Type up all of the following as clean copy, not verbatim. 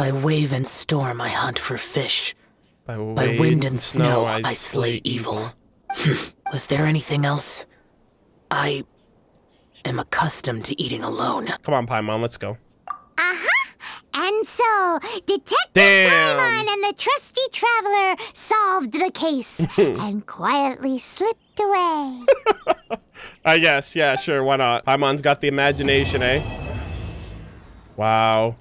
By wave and storm I hunt for fish. By wind and snow I slay evil. Was there anything else? I am accustomed to eating alone. Come on, Paimon, let's go. And so, Detective Damn. Paimon and the trusty traveler solved the case and quietly slipped away. I guess, yeah, sure, why not? Paimon's got the imagination, eh? Wow.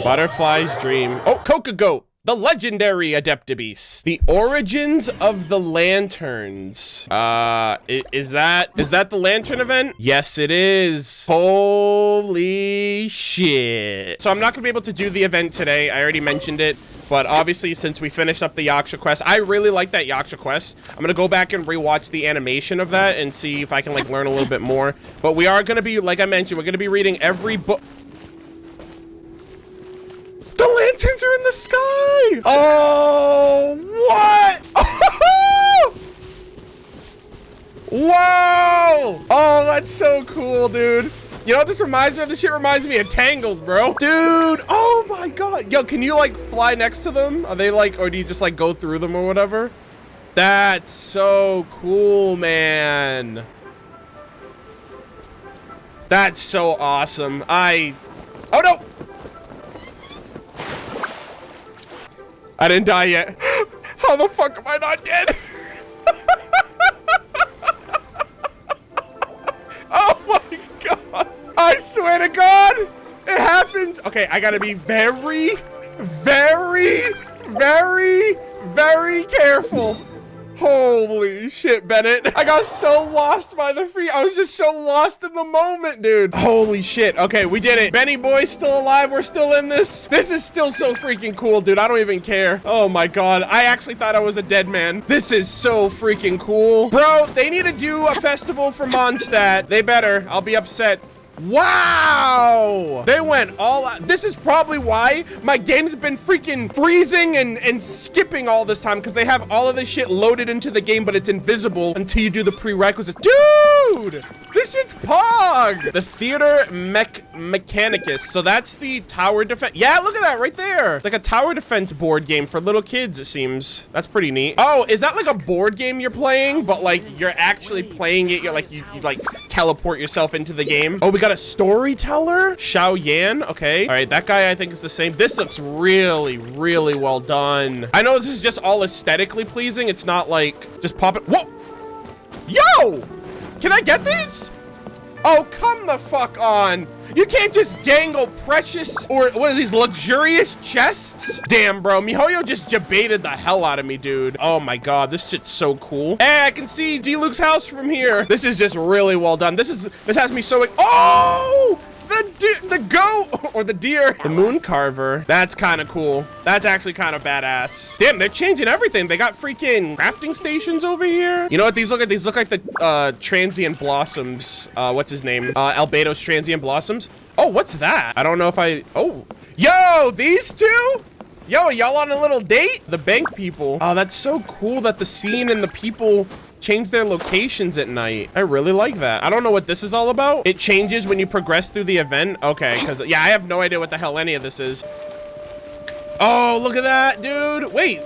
Butterfly's dream. Oh, Coca Goat, the legendary Adeptabeast. The origins of the lanterns. Is that the lantern event? Yes, it is. Holy shit. So I'm not gonna be able to do the event today. I already mentioned it. But obviously, since we finished up the Yaksha quest, I really like that Yaksha quest. I'm gonna go back and rewatch the animation of that and see if I can like learn a little bit more. But we are gonna be, like I mentioned, we're gonna be reading every book. The lanterns are in the sky! Oh, what? Whoa! Oh, that's so cool, dude. You know what this reminds me of? This shit reminds me of Tangled, bro. Dude, oh my god. Yo, can you like fly next to them? Are they like, or do you just like go through them or whatever? That's so cool, man. That's so awesome. Oh no! I didn't die yet. How the fuck am I not dead? Oh my god. I swear to God, it happens. Okay, I gotta be very, very, very, very careful. Holy shit, Bennett. I got so lost by the free. I was just so lost in the moment, dude. Holy shit. Okay, we did it. Benny boy's still alive. We're still in this. This is still so freaking cool, dude. I don't even care. Oh my god. I actually thought I was a dead man. This is so freaking cool. Bro, they need to do a festival for Mondstadt. They better. I'll be upset. Wow, they went all out. This is probably why my game's been freaking freezing and skipping all this time, because they have all of this shit loaded into the game, but it's invisible until you do the prerequisites. Dude, this shit's pog. The theater mechanicus. So that's the tower defense. Yeah, look at that right there. Like a tower defense board game for little kids, it seems. That's pretty neat. Oh, is that like a board game you're playing, but like you're actually playing it? You're like you like teleport yourself into the game. Oh, we got a storyteller, Xiao Yan. Okay, all right, that guy I think is the same. This looks really, really well done. I know this is just all aesthetically pleasing. It's not like just pop it. Whoa, yo, can I get these? Oh, come the fuck on. You can't just dangle precious, or what are these, luxurious chests? Damn, bro, MiHoYo just debated the hell out of me, dude. Oh my god, this shit's so cool. Hey, I can see D-Luke's house from here. This is just really well done. This has me so, oh! The goat, or the deer. The moon carver. That's kind of cool. That's actually kind of badass. Damn, they're changing everything. They got freaking crafting stations over here. You know what these look like? These look like the transient blossoms. What's his name? Albedo's transient blossoms. Oh, what's that? I don't know if oh, yo, these two? Yo, y'all on a little date? The bank people. Oh, that's so cool that the scene and the people change their locations at night. I really like that. I don't know what this is all about. It changes when you progress through the event. Okay, because yeah, I have no idea what the hell any of this is. Oh, look at that, dude. Wait,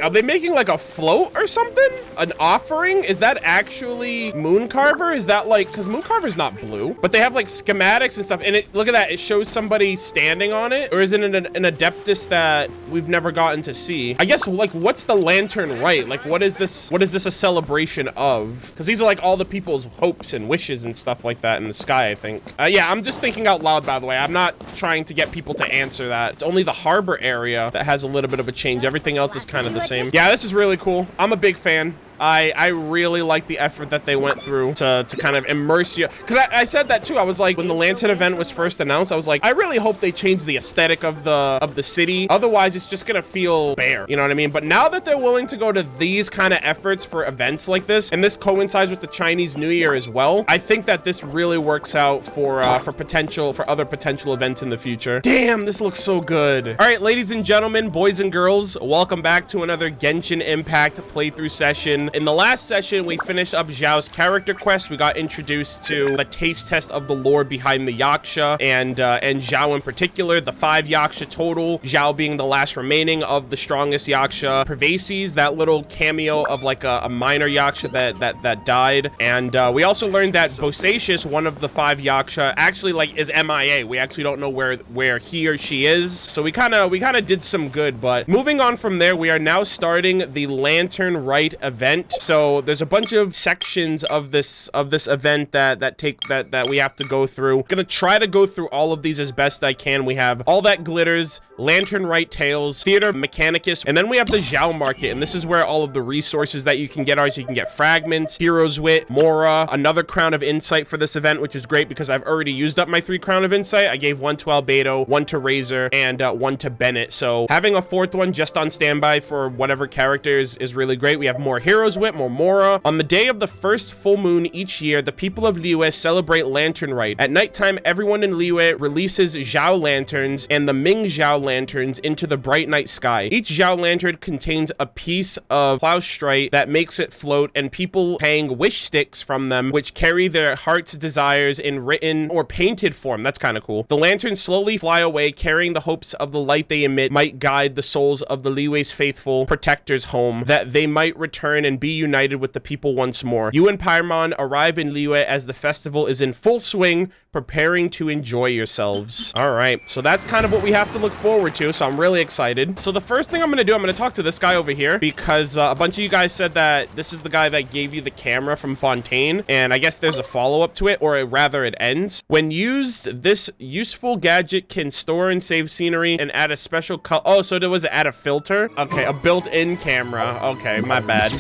are they making like a float or something? An offering? Is that actually moon carver? Is that like, because moon carver's not blue, but they have like schematics and stuff. And it, look at that, it shows somebody standing on it. Or is it an adeptus that we've never gotten to see? I guess like, what's the lantern rite? Like, what is this a celebration of? Because these are like all the people's hopes and wishes and stuff like that in the sky, I think. Yeah, I'm just thinking out loud, by the way. I'm not trying to get people to answer that. It's only the harbor area that has a little bit of a change. Everything else is kind of the same. Yeah, this is really cool. I'm a big fan. I really like the effort that they went through to kind of immerse you. Because I said that too. I was like, when the lantern event was first announced, I was like, I really hope they change the aesthetic of the city. Otherwise, it's just gonna feel bare. You know what I mean? But now that they're willing to go to these kind of efforts for events like this, and this coincides with the Chinese New Year as well, I think that this really works out for other potential events in the future. Damn, this looks so good. All right, ladies and gentlemen, boys and girls, welcome back to another Genshin Impact playthrough session. In the last session, we finished up Xiao's character quest. We got introduced to the taste test of the lore behind the Yaksha, and Xiao in particular, the 5 Yaksha total, Xiao being the last remaining of the strongest Yaksha. Pervases, that little cameo of like a minor Yaksha that died. And we also learned that Bosacius, one of the 5 Yaksha, actually like is MIA. We actually don't know where he or she is. So we kind of did some good. But moving on from there, we are now starting the Lantern Rite event. So there's a bunch of sections of this event that we have to go through. Gonna try to go through all of these as best I can. We have All That Glitters, Lantern Rite Tales, Theater Mechanicus, and then we have the Xiao Market, and this is where all of the resources that you can get are. So you can get fragments, Hero's Wit, Mora, another Crown of Insight for this event, which is great because I've already used up my 3 Crown of Insight. I gave 1 to Albedo, 1 to Razor, and 1 to Bennett. So having a 4th one just on standby for whatever characters is really great. We have more Hero's Wit, more Mora. On the day of the first full moon each year, the people of Liyue celebrate Lantern Rite. At nighttime, everyone in Liyue releases Xiao lanterns and the Ming Xiao lanterns into the bright night sky. Each Xiao lantern contains a piece of plowstrite that makes it float, and people hang wish sticks from them, which carry their heart's desires in written or painted form. That's kind of cool. The lanterns slowly fly away, carrying the hopes of the light they emit might guide the souls of the Liyue's faithful protectors home, that they might return and be united with the people once more. You and Paimon arrive in Liyue as the festival is in full swing, preparing to enjoy yourselves. All right, so that's kind of what we have to look forward to, so I'm really excited. So the first thing I'm gonna do, I'm gonna talk to this guy over here, because a bunch of you guys said that this is the guy that gave you the camera from Fontaine, and I guess there's a follow-up to it, or rather it ends. When used, this useful gadget can store and save scenery and add a special oh, so there was add a filter? Okay, a built-in camera. Okay, my bad.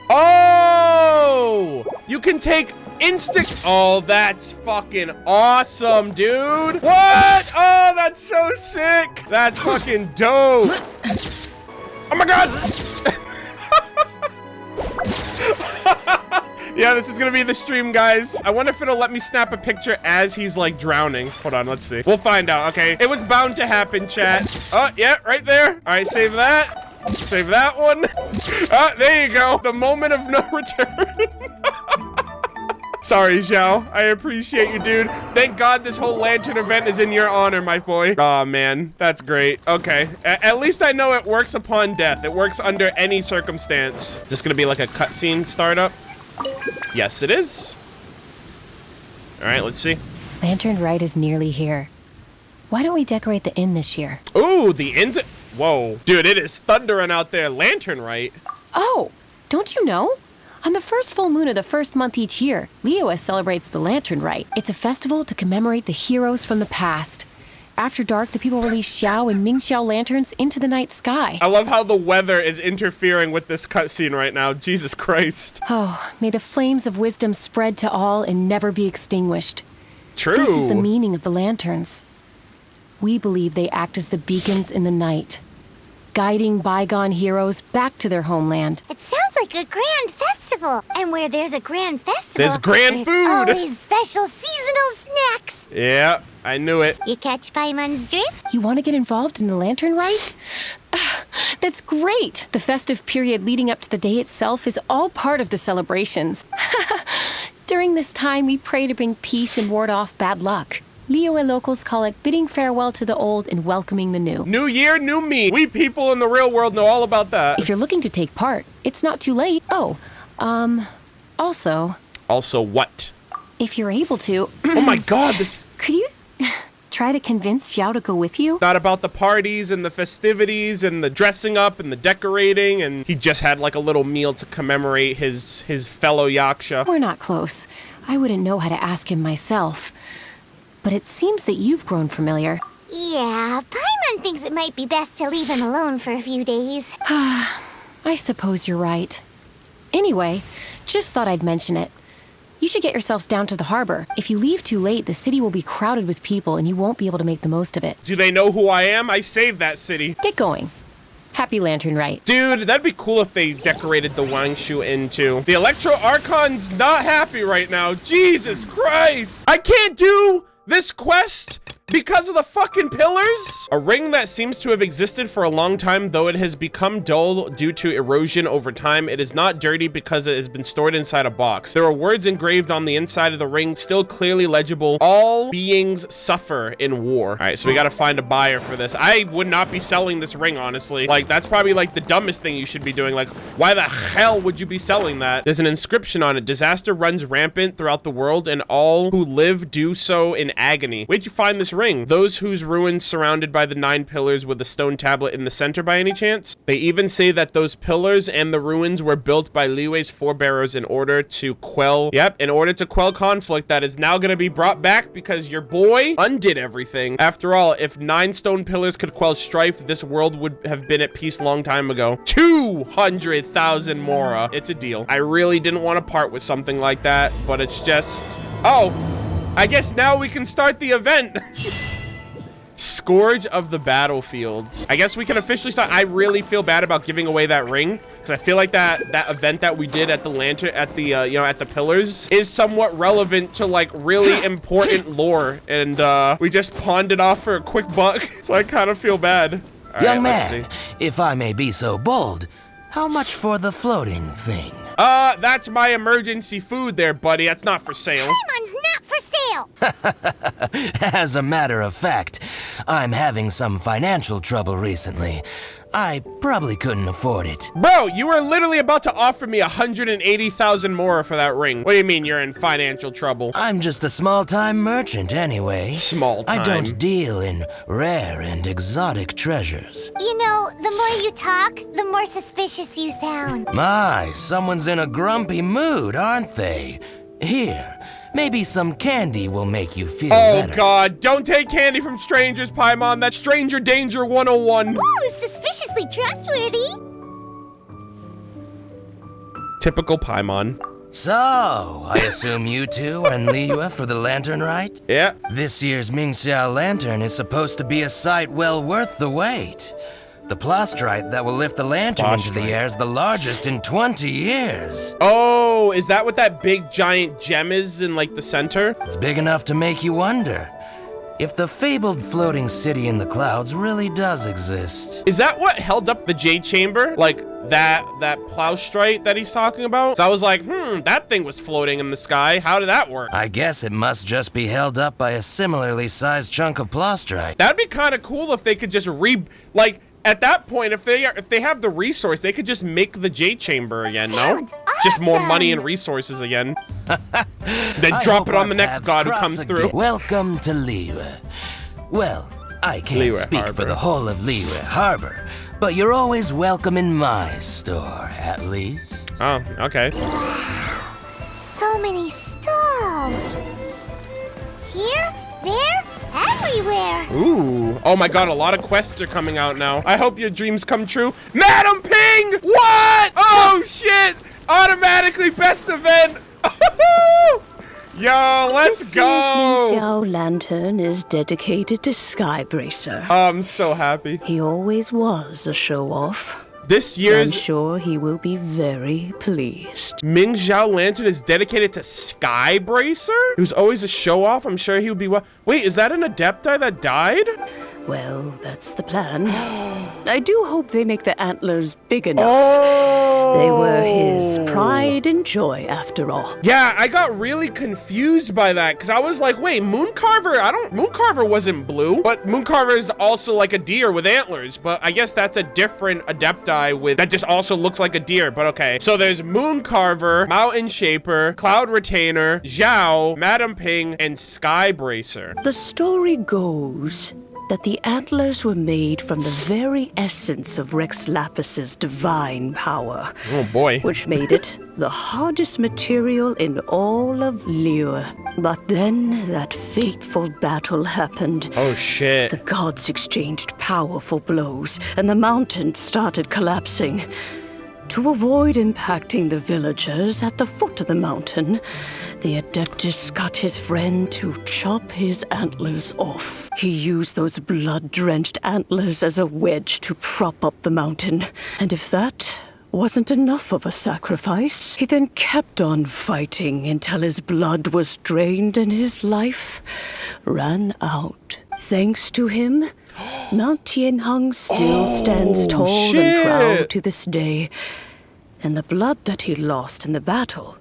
Oh! You can take instant. Oh, that's fucking awesome, dude. What? Oh, that's so sick. That's fucking dope. Oh my god. Yeah, this is gonna be the stream, guys. I wonder if it'll let me snap a picture as he's like drowning. Hold on, let's see. We'll find out. Okay, it was bound to happen, chat. Oh yeah, right there. All right, save that. Save that one. There you go. The moment of no return. Sorry, Xiao. I appreciate you, dude. Thank God this whole lantern event is in your honor, my boy. Oh, man. That's great. Okay. At least I know it works upon death. It works under any circumstance. Just gonna be like a cutscene startup? Yes, it is. All right, let's see. Lantern Rite is nearly here. Why don't we decorate the inn this year? Ooh, the inn's... Whoa. Dude, it is thundering out there. Lantern Rite. Oh, don't you know? On the first full moon of the first month each year, Liyue celebrates the Lantern Rite. It's a festival to commemorate the heroes from the past. After dark, the people release Xiao and Ming Xiao lanterns into the night sky. I love how the weather is interfering with this cutscene right now. Jesus Christ. Oh, may the flames of wisdom spread to all and never be extinguished. True. This is the meaning of the lanterns. We believe they act as the beacons in the night, guiding bygone heroes back to their homeland. It sounds like a grand festival. And where there's a grand festival, there's grand food. Always special seasonal snacks. Yeah, I knew it. You catch Paimon's drift? You want to get involved in the Lantern Rite? That's great. The festive period leading up to the day itself is all part of the celebrations. During this time, we pray to bring peace and ward off bad luck. Liyue locals call it bidding farewell to the old and welcoming the new. New year, new me. We people in the real world know all about that. If you're looking to take part, it's not too late. Oh, also... Also what? If you're able to... Oh my god, this... Could you try to convince Xiao to go with you? Not about the parties and the festivities and the dressing up and the decorating, and he just had like a little meal to commemorate his fellow Yaksha. We're not close. I wouldn't know how to ask him myself. But it seems that you've grown familiar. Yeah, Paimon thinks it might be best to leave him alone for a few days. I suppose you're right. Anyway, just thought I'd mention it. You should get yourselves down to the harbor. If you leave too late, the city will be crowded with people and you won't be able to make the most of it. Do they know who I am? I saved that city. Get going. Happy Lantern Rite. Dude, that'd be cool if they decorated the Wangshu Inn too. The Electro Archon's not happy right now. Jesus Christ. I can't do this quest Because of the fucking pillars? A ring that seems to have existed for a long time, though it has become dull due to erosion over time. It is not dirty because it has been stored inside a box. There are words engraved on the inside of the ring, still clearly legible. All beings suffer in war. All right, so we gotta find a buyer for this. I would not be selling this ring, honestly. Like, that's probably like the dumbest thing you should be doing. Like, why the hell would you be selling that? There's an inscription on it. Disaster runs rampant throughout the world, and all who live do so in agony. Where'd you find this ring? Those whose ruins surrounded by the 9 pillars with the stone tablet in the center by any chance? They even say that those pillars and the ruins were built by Liue's forebearers in order to quell conflict that is now going to be brought back because your boy undid everything. After all, if 9 stone pillars could quell strife, this world would have been at peace long time ago. 200,000 Mora. It's a deal. I really didn't want to part with something like that, but it's just... Oh, I guess now we can start the event. Scourge of the Battlefields. I guess we can officially start. I really feel bad about giving away that ring because I feel like that event that we did at the lantern, at the at the pillars, is somewhat relevant to like really important lore, and we just pawned it off for a quick buck. So I kind of feel bad. All Young right, man, if I may be so bold, how much for the floating thing? That's my emergency food there, buddy. That's not for sale. Paimon's not for sale. As a matter of fact, I'm having some financial trouble recently. I probably couldn't afford it. Bro, you were literally about to offer me 180,000 more for that ring. What do you mean you're in financial trouble? I'm just a small-time merchant anyway. Small time. I don't deal in rare and exotic treasures. You know, the more you talk, the more suspicious you sound. My, someone's in a grumpy mood, aren't they? Here, maybe some candy will make you feel better. Oh God, don't take candy from strangers, Paimon. That's stranger danger 101. Ooh, suspiciously trustworthy. Typical Paimon. So, I assume you two are in Liyue for the lantern, right? Yeah. This year's Mingxiao lantern is supposed to be a sight well worth the wait. The plastrite that will lift the lantern into the air is the largest in 20 years. Oh, is that what that big giant gem is in like the center? It's big enough to make you wonder if the fabled floating city in the clouds really does exist. Is that what held up the Jade Chamber? Like that plowstrite that he's talking about? So I was like, that thing was floating in the sky. How did that work? I guess it must just be held up by a similarly sized chunk of plastrite. That'd be kind of cool if they could just at that point, if they have the resource, they could just make the Jade Chamber again, no? Sounds Just more awesome. money and resources again. Then drop it on the next god who comes through. Welcome to Liyue. Well, I can't Liyue speak Harbor. for the whole of Liyue Harbor, but you're always welcome in my store, at least. Oh, okay. So many stalls. Here, there, everywhere. Ooh. Oh my God, a lot of quests are coming out now. I hope your dreams come true. Madam Ping! What? Oh shit! Automatically best event! Yo, let's go! Xiao lantern is dedicated to Skybracer. Oh, I'm so happy. He always was a show-off. This I'm year's sure he will be very pleased. Ming Xiao Lantern is dedicated to Skybracer? He was always a show-off. I'm sure he would be well. Wait, is that an Adepti that died? Well, that's the plan. I do hope they make the antlers big enough. Oh! They were his pride and joy, after all. Yeah, I got really confused by that because I was like, wait, Mooncarver wasn't blue, but Mooncarver is also like a deer with antlers, but I guess that's a different Adepti that just also looks like a deer, but okay. So there's Mooncarver, Mountain Shaper, Cloud Retainer, Xiao, Madam Ping, and Skybracer. The story goes that the antlers were made from the very essence of Rex Lapis's divine power. Oh boy. Which made it the hardest material in all of Liyue. But then that fateful battle happened. Oh shit. The gods exchanged powerful blows, and the mountain started collapsing. To avoid impacting the villagers at the foot of the mountain, the Adeptus got his friend to chop his antlers off. He used those blood-drenched antlers as a wedge to prop up the mountain. And if that wasn't enough of a sacrifice, he then kept on fighting until his blood was drained and his life ran out. Thanks to him, Mount Tianheng still stands tall shit. and proud to this day. And the blood that he lost in the battle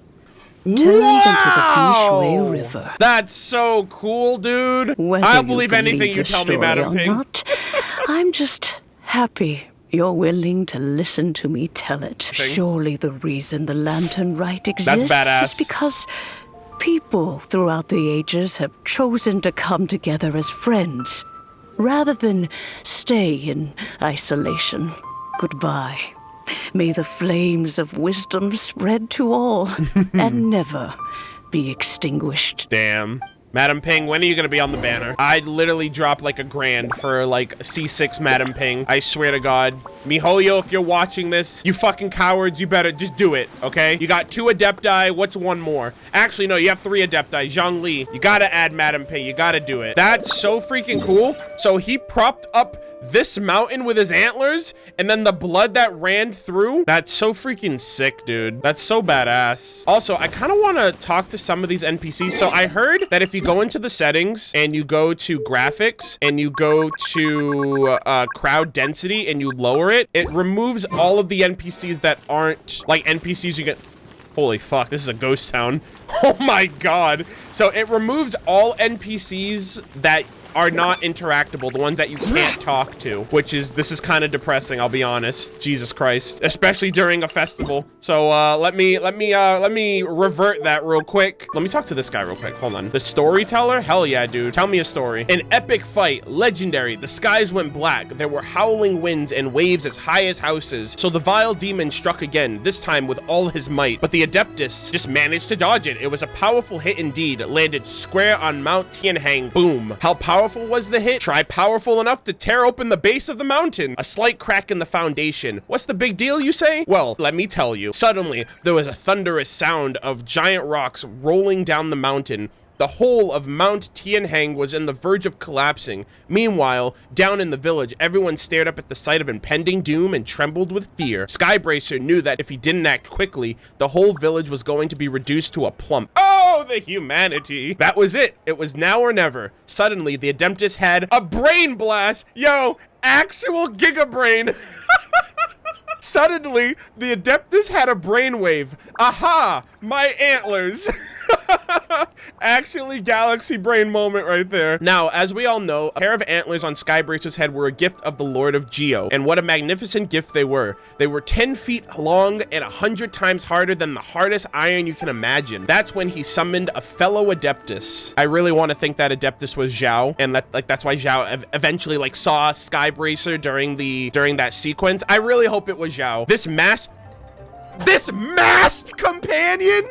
turned into the Bishui River. That's so cool, dude. Whether I'll you believe anything you the tell me, story Madam or Ping. not, I'm just happy you're willing to listen to me tell it. Surely the reason the Lantern Rite exists badass. is because people throughout the ages have chosen to come together as friends, rather than stay in isolation. Goodbye. May the flames of wisdom spread to all and never be extinguished. Damn. Madam Ping, when are you gonna be on the banner? I'd literally drop like $1,000 for like C6 Madam Ping. I swear to God. MiHoYo, if you're watching this, you fucking cowards, you better just do it, okay? You got 2 Adepti, what's one more? Actually, no, you have 3 Adepti. Zhongli, you gotta add Madam Ping, you gotta do it. That's so freaking cool. So he propped up this mountain with his antlers, and then the blood that ran through. That's so freaking sick, dude. That's so badass. Also, I kind of want to talk to some of these NPCs. So I heard that if you go into the settings and you go to graphics and you go to crowd density and you lower it, it removes all of the NPCs that aren't like NPCs you get. Holy fuck, this is a ghost town. Oh my God. So it removes all NPCs that are not interactable, the ones that you can't talk to, which is, this is kind of depressing, I'll be honest. Jesus Christ, especially during a festival. So let me revert that real quick. Let me talk to this guy real quick. Hold on. The Storyteller? Hell yeah, dude. Tell me a story. An epic fight, legendary. The skies went black. There were howling winds and waves as high as houses. So the vile demon struck again, this time with all his might. But the Adeptus just managed to dodge it. It was a powerful hit indeed. It landed square on Mount Tianheng. Boom. How powerful was the hit? Try powerful enough to tear open the base of the mountain. A slight crack in the foundation. What's the big deal, you say? Well, let me tell you. Suddenly, there was a thunderous sound of giant rocks rolling down the mountain. The whole of Mount Tianheng was on the verge of collapsing. Meanwhile, down in the village, everyone stared up at the sight of impending doom and trembled with fear. Skybracer knew that if he didn't act quickly, the whole village was going to be reduced to a plump. Oh, the humanity. That was it. It was now or never. Suddenly, the Adeptus had a brain blast. Yo, actual gigabrain. Suddenly, the Adeptus had a brainwave. Aha! My antlers! Actually, galaxy brain moment right there. Now, as we all know, a pair of antlers on Skybracer's head were a gift of the Lord of Geo, and what a magnificent gift they were. They were 10 feet long and 100 times harder than the hardest iron you can imagine. That's when he summoned a fellow Adeptus. I really want to think that Adeptus was Xiao, and that's why Xiao eventually saw Skybracer during that sequence. I really hope it was Xiao. This masked companion,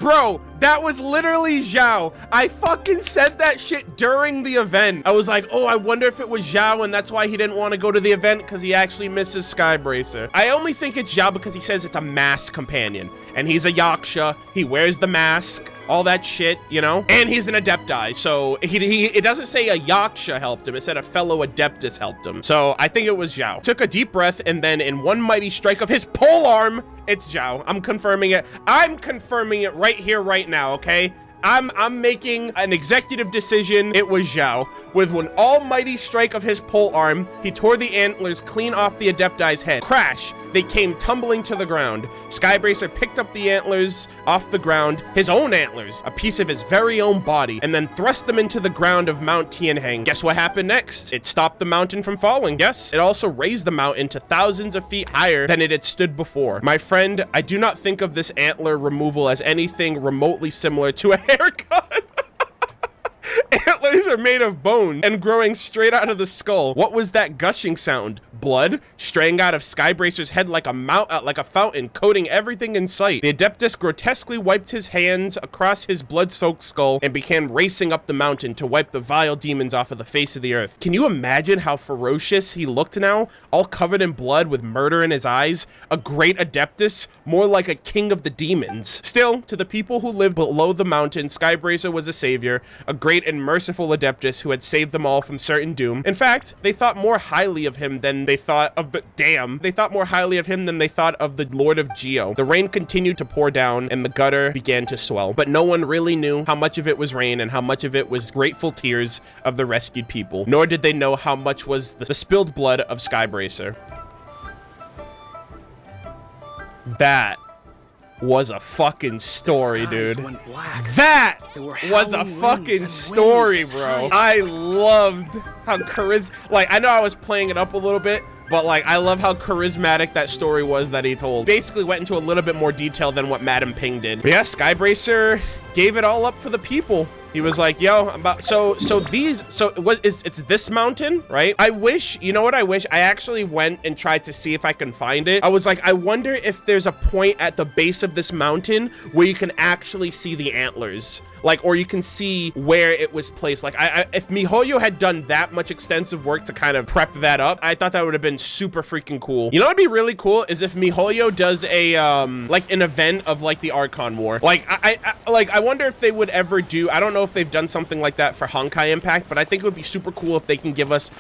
bro, that was literally Xiao. I fucking said that shit during the event. I was like, oh, I wonder if it was Xiao and that's why he didn't want to go to the event, because he actually misses Skybracer. I only think it's Xiao because he says it's a masked companion, and he's a Yaksha. He wears the mask, all that shit, you know? And he's an Adepti, so it doesn't say a Yaksha helped him, it said a fellow Adeptus helped him. So I think it was Xiao. Took a deep breath, and then in one mighty strike of his polearm, it's Xiao. I'm confirming it. I'm confirming it right here, right now, okay? I'm making an executive decision. It was Xiao. With an almighty strike of his polearm, he tore the antlers clean off the Adepti's head. Crash! They came tumbling to the ground. Skybracer picked up the antlers off the ground, his own antlers, a piece of his very own body, and then thrust them into the ground of Mount Tianheng. Guess what happened next? It stopped the mountain from falling, yes? It also raised the mountain to thousands of feet higher than it had stood before. My friend, I do not think of this antler removal as anything remotely similar to a haircut. Antlers are made of bone and growing straight out of the skull. What was that gushing sound? Blood straying out of Skybracer's head like a fountain, coating everything in sight. The Adeptus grotesquely wiped his hands across his blood-soaked skull and began racing up the mountain to wipe the vile demons off of the face of the earth. Can you imagine how ferocious he looked now? All covered in blood with murder in his eyes. A great Adeptus, more like a king of the demons. Still, to the people who lived below the mountain, Skybracer was a savior, a great and merciful Adeptus who had saved them all from certain doom. In fact, they thought more highly of him than than they thought of the— damn. They thought more highly of him than they thought of the Lord of Geo. The rain continued to pour down and the gutter began to swell, but no one really knew how much of it was rain and how much of it was grateful tears of the rescued people, nor did they know how much was the spilled blood of Skybracer. That was a fucking story, dude. That was a fucking story, bro. I loved how like, I know I was playing it up a little bit, but like, I love how charismatic that story was that he told. Basically went into a little bit more detail than what Madam Ping did. But yeah, Skybracer gave it all up for the people. He was like, yo, it's this mountain, right? I wish, you know what I wish? I actually went and tried to see if I can find it. I was like, I wonder if there's a point at the base of this mountain where you can actually see the antlers. Like, or you can see where it was placed. Like, if MiHoYo had done that much extensive work to kind of prep that up, I thought that would have been super freaking cool. You know what'd be really cool is if MiHoYo does a, like an event of like the Archon War. Like, I wonder if they would ever do, I don't know if they've done something like that for Honkai Impact, but I think it would be super cool if they can give us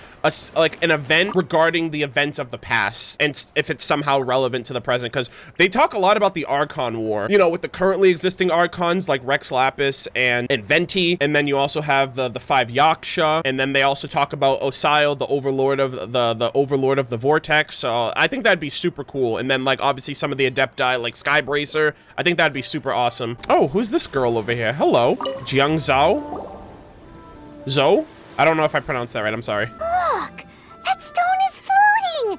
like an event regarding the events of the past and if it's somehow relevant to the present, because they talk a lot about the Archon War, you know, with the currently existing Archons like Rex Lapis and Venti, and then you also have the 5 Yaksha, and then they also talk about Osial, the overlord of the overlord of the Vortex. So I think that'd be super cool. And then like obviously some of the Adepti like Skybracer, I think that'd be super awesome. Oh, who's this girl over here? Hello, Jiang Zhao? Zhou? I don't know if I pronounced that right, I'm sorry. Look, that stone is floating.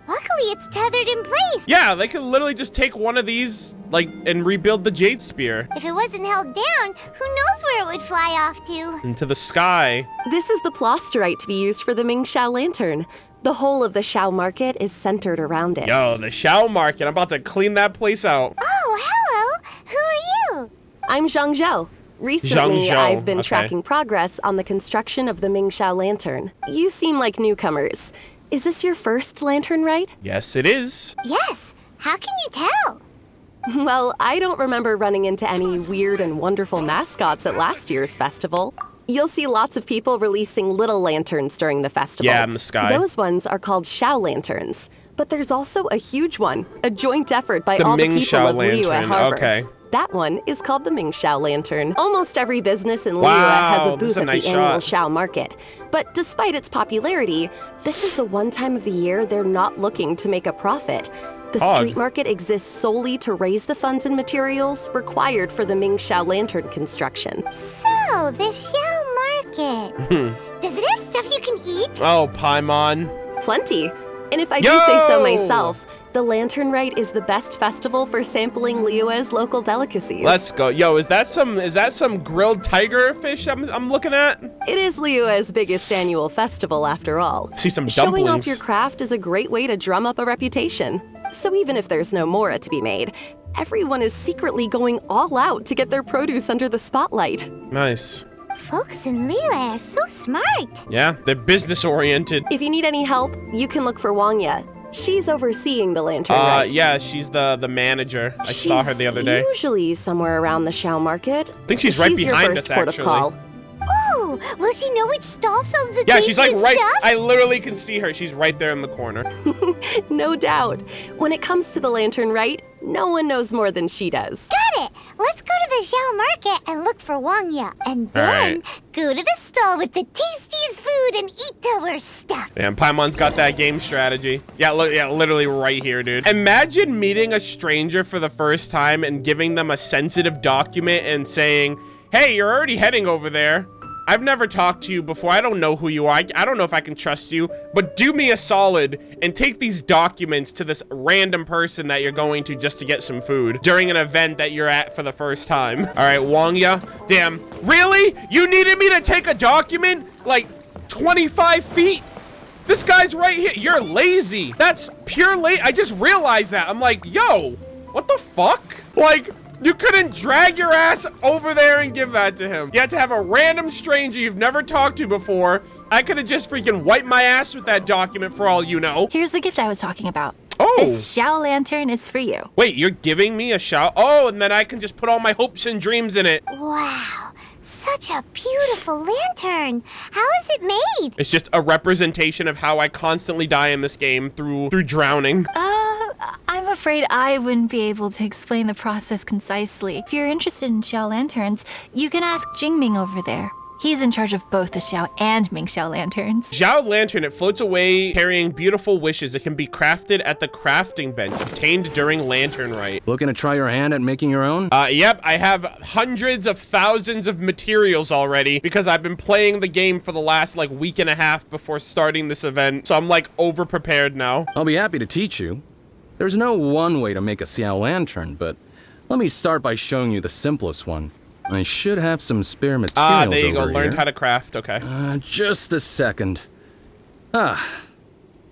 Luckily, it's tethered in place. Yeah, they could literally just take one of these, like, and rebuild the Jade Spear. If it wasn't held down, who knows where it would fly off to? Into the sky. This is the plasterite to be used for the Ming Xiao lantern. The whole of the Xiao market is centered around it. Yo, the Xiao market. I'm about to clean that place out. Oh, hello. Who are you? I'm Zhang Zhou. Recently, I've been tracking progress on the construction of the Ming Xiao lantern. You seem like newcomers. Is this your first lantern, right? Yes, it is. Yes. How can you tell? Well, I don't remember running into any weird and wonderful mascots at last year's festival. You'll see lots of people releasing little lanterns during the festival. Yeah, in the sky. Those ones are called Xiao lanterns. But there's also a huge one, a joint effort by the all Ming the people Xiao of lantern. Liyue Harbor. Okay. That one is called the Ming Xiao lantern. Almost every business in Liyue Wow, has a this booth is a at nice the annual shot. Xiao market. But despite its popularity, this is the one time of the year they're not looking to make a profit. The street market exists solely to raise the funds and materials required for the Ming Xiao lantern construction. So, the Xiao market. Does it have stuff you can eat? Oh, Paimon. Plenty. And if I do say so myself, the Lantern Rite is the best festival for sampling Liyue's local delicacies. Let's go. Yo, is that some grilled tiger fish I'm looking at? It is Liyue's biggest annual festival after all. See some dumplings. Showing off your craft is a great way to drum up a reputation. So even if there's no mora to be made, everyone is secretly going all out to get their produce under the spotlight. Nice. Folks in Liyue are so smart. Yeah, they're business oriented. If you need any help, you can look for Wangya. She's overseeing the Lantern Rite. Yeah, she's the manager. I saw her the other day. Usually somewhere around the Xiao market. I think she's right behind your us, first port actually. of call. Oh, will she know which stall sells the Yeah, she's like right. stuff? I literally can see her. She's right there in the corner. No doubt. When it comes to the Lantern Rite, no one knows more than she does. Got it. Let's go to the Xiao market and look for Wangya. And then go to the stall with the tastiest food and eat till we're stuffed. Damn, Paimon's got that game strategy. Yeah, look, yeah, literally right here, dude. Imagine meeting a stranger for the first time and giving them a sensitive document and saying, hey, you're already heading over there. I've never talked to you before. I don't know who you are. I don't know if I can trust you, but do me a solid and take these documents to this random person that you're going to just to get some food during an event that you're at for the first time. All right, Wangya. Damn. Really? You needed me to take a document like 25 feet? This guy's right here. You're lazy. That's pure I just realized that. I'm like, yo, what the fuck? Like, you couldn't drag your ass over there and give that to him. You had to have a random stranger you've never talked to before. I could have just freaking wiped my ass with that document for all you know. Here's the gift I was talking about. Oh. This Xiao lantern is for you. Wait, you're giving me a Xiao? Oh, and then I can just put all my hopes and dreams in it. Wow. Such a beautiful lantern. How is it made? It's just a representation of how I constantly die in this game through drowning. I'm afraid I wouldn't be able to explain the process concisely. If you're interested in Xiao lanterns, you can ask Jingming over there. He's in charge of both the Xiao and Ming Xiao lanterns. Xiao lantern, it floats away carrying beautiful wishes. It can be crafted at the crafting bench, obtained during lantern rite. Looking to try your hand at making your own? Yep, I have hundreds of thousands of materials already because I've been playing the game for the last like week and a half before starting this event. So I'm like over prepared now. I'll be happy to teach you. There's no one way to make a Xiao lantern, but let me start by showing you the simplest one. I should have some spare materials there you go. over Learned here. how to craft. Okay. Just a second.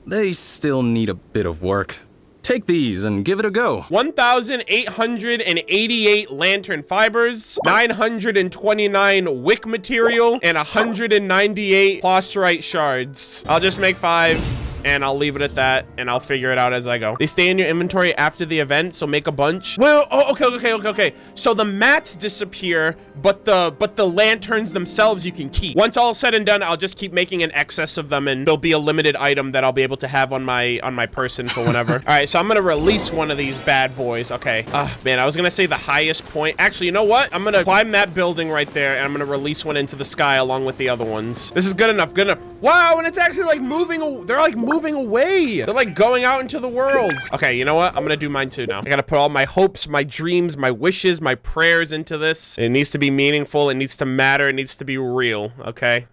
They still need a bit of work. Take these and give it a go. 1,888 lantern fibers, 929 wick material, and 198 plasterite shards. I'll just make 5. And I'll leave it at that, and I'll figure it out as I go. They stay in your inventory after the event, so make a bunch. Well, okay. So the mats disappear, but the lanterns themselves you can keep. Once all said and done, I'll just keep making an excess of them, and there'll be a limited item that I'll be able to have on my person for whenever. All right, so I'm gonna release one of these bad boys. Okay. Man, I was gonna say the highest point. Actually, you know what? I'm gonna climb that building right there, and I'm gonna release one into the sky along with the other ones. This is good enough. Good enough. Wow, and it's actually like moving. They're like moving away. They're like going out into the world. Okay, you know what? I'm gonna do mine too now. I gotta put all my hopes, my dreams, my wishes, my prayers into this. It needs to be meaningful. It needs to matter. It needs to be real. Okay.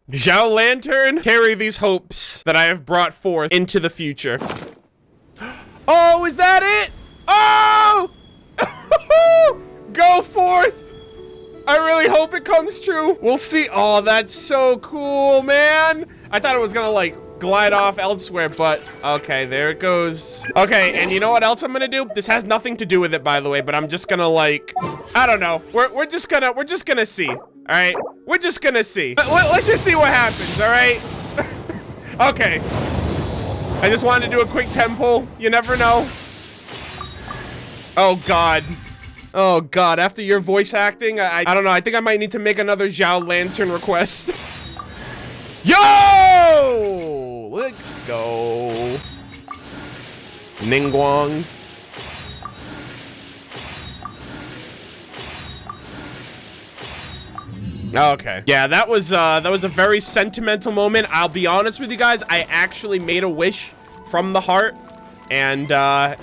Xiao Lantern, carry these hopes that I have brought forth into the future. Oh, is that it? Oh! Go forth! I really hope it comes true. We'll see. Oh, that's so cool, man. I thought it was gonna like glide off elsewhere, but okay, there it goes. Okay, and you know what else I'm gonna do? This has nothing to do with it, by the way, but I'm just gonna like, I don't know. We're just gonna see. All right, we're just gonna see. Let's just see what happens. All right. Okay. I just wanted to do a quick temple. You never know. Oh God. Oh God. After your voice acting, I don't know. I think I might need to make another Xiao Lantern request. Yo! Let's go. Ningguang. Okay. Yeah, that was a very sentimental moment. I'll be honest with you guys. I actually made a wish from the heart. And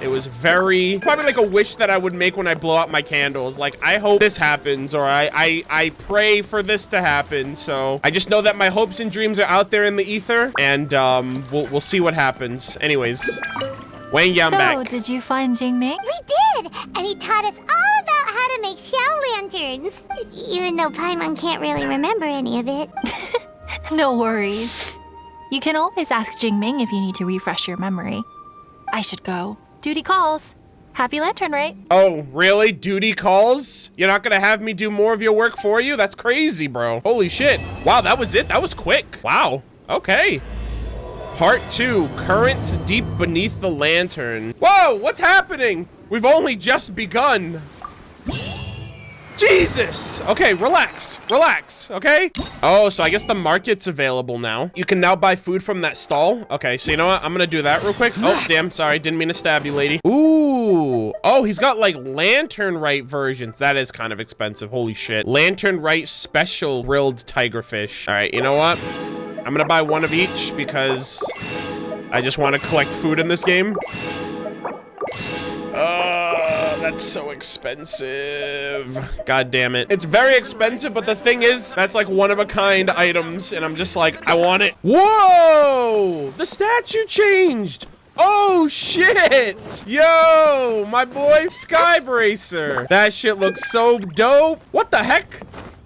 it was probably like a wish that I would make when I blow out my candles. Like, I hope this happens, or I pray for this to happen. So I just know that my hopes and dreams are out there in the ether, and we'll see what happens. Anyways, Wang Yang back. So, did you find Jingming? We did, and he taught us all about how to make Xiao lanterns. Even though Paimon can't really remember any of it. No worries. You can always ask Jingming if you need to refresh your memory. I should go. Duty calls. Happy lantern, right? Oh, really? Duty calls? You're not gonna have me do more of your work for you? That's crazy, bro. Holy shit. Wow, that was it? That was quick. Wow. Okay. Part 2, Currents Deep Beneath the Lantern. Whoa, what's happening? We've only just begun. Jesus! Okay, relax, okay? Oh, so I guess the market's available now. You can now buy food from that stall. Okay, so you know what? I'm gonna do that real quick. Oh, damn, sorry, didn't mean to stab you, lady. Ooh. Oh, he's got like Lantern Rite versions. That is kind of expensive, holy shit. Lantern Rite Special Grilled Tigerfish. All right, you know what? I'm gonna buy one of each because I just want to collect food in this game. That's so expensive. God damn it. It's very expensive, but the thing is, that's like one-of-a-kind items, and I'm just like, I want it. Whoa! The statue changed! Oh, shit! Yo, my boy Skybracer. That shit looks so dope. What the heck?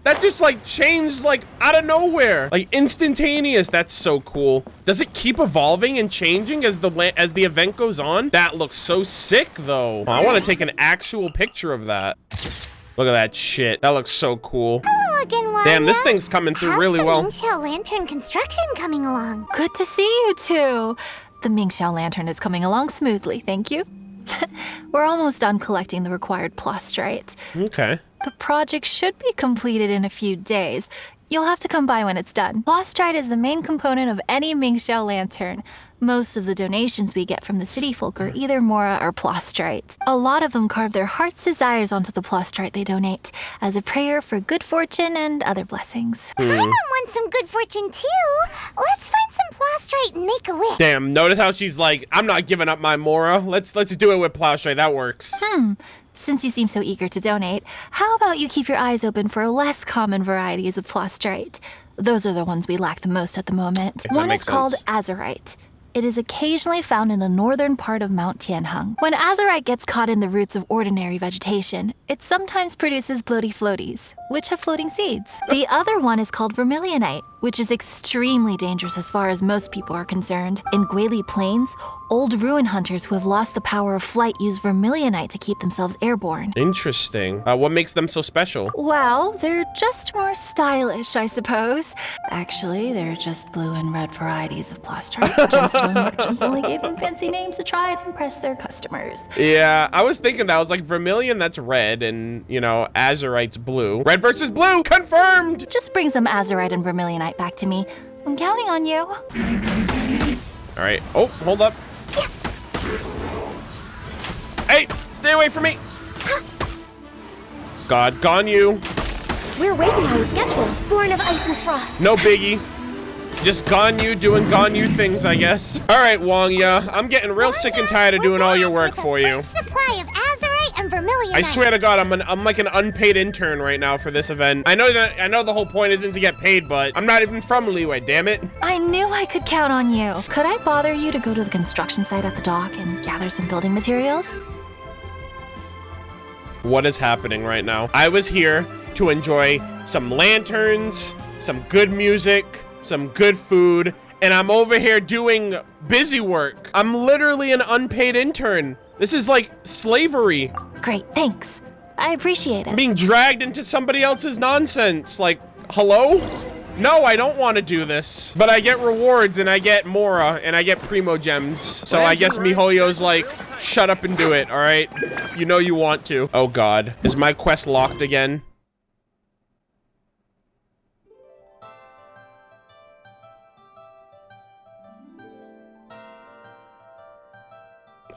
That just like changed like out of nowhere, like instantaneous. That's so cool. Does it keep evolving and changing as the event goes on? That looks so sick though. I want to take an actual picture of that. Look at that shit. That looks so cool. Hello again, Wanya. Damn, this thing's coming through really well. How's the Ming Xiao Lantern construction coming along? Good to see you two. The Ming Xiao Lantern is coming along smoothly, thank you. We're almost done collecting the required plastrite. Okay. The project should be completed in a few days. You'll have to come by when it's done. Plastrite is the main component of any Ming Xiao Lantern. Most of the donations we get from the city folk are either Mora or plastrite. A lot of them carve their heart's desires onto the plastrite they donate, as a prayer for good fortune and other blessings. I want some good fortune too. Let's find some plastrite and make a wish. Damn, notice how she's like, I'm not giving up my Mora. Let's do it with plastrite. That works. Since you seem so eager to donate, how about you keep your eyes open for less common varieties of plastrite? Those are the ones we lack the most at the moment. Yeah, One is makes called sense. azurite. It is occasionally found in the northern part of Mount Tianheng. When azurite gets caught in the roots of ordinary vegetation, it sometimes produces bloaty floaties, which have floating seeds. The other one is called vermilionite, which is extremely dangerous as far as most people are concerned. In Guili Plains, old ruin hunters who have lost the power of flight use vermilionite to keep themselves airborne. Interesting. What makes them so special? Well, they're just more stylish, I suppose. Actually, they're just blue and red varieties of plastrite. Gemstone merchants only gave them fancy names to try and impress their customers. Yeah, I was thinking that. I was like, vermilion, that's red, and, you know, azurite's blue. Red versus blue, confirmed! Just bring some azurite and vermilionite back to me. I'm counting on you. All right. Oh, hold up. Hey, stay away from me. God, gone you. We're way behind schedule. Born of ice and frost. No biggie. Just gone you doing gone you things, I guess. All right, Wangya, I'm getting real sick and tired of doing all your work for you. Supply of azurite and vermilionite. I swear to God, I'm like an unpaid intern right now for this event. I know the whole point isn't to get paid, but I'm not even from Leeway, damn it. I knew I could count on you. Could I bother you to go to the construction site at the dock and gather some building materials? What is happening right now? I was here to enjoy some lanterns, some good music, some good food, and I'm over here doing busy work. I'm literally an unpaid intern. This is like slavery. Great, thanks. I appreciate it. Being dragged into somebody else's nonsense. Like, hello? No, I don't want to do this. But I get rewards, and I get Mora, and I get Primo Gems. So I guess MiHoYo's like, shut up and do it, all right? You know you want to. Oh, God. Is my quest locked again?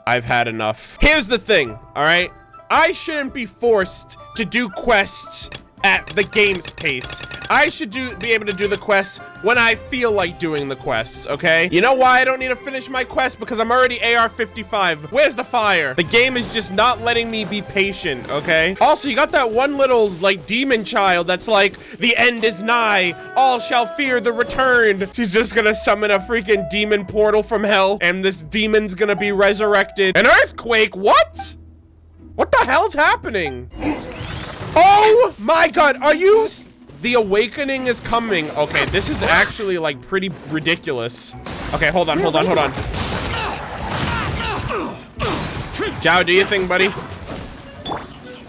I've had enough. Here's the thing, all right? I shouldn't be forced to do quests at the game's pace. I should be able to do the quests when I feel like doing the quests, okay? You know why I don't need to finish my quest? Because I'm already AR-55. Where's the fire? The game is just not letting me be patient, okay? Also, you got that one little, like, demon child that's like, the end is nigh. All shall fear the return. She's just gonna summon a freaking demon portal from hell, and this demon's gonna be resurrected. An earthquake? What? What the hell's happening? Oh my God, are you? The awakening is coming. Okay, this is actually like pretty ridiculous. Okay, hold on. Xiao, do your thing, buddy.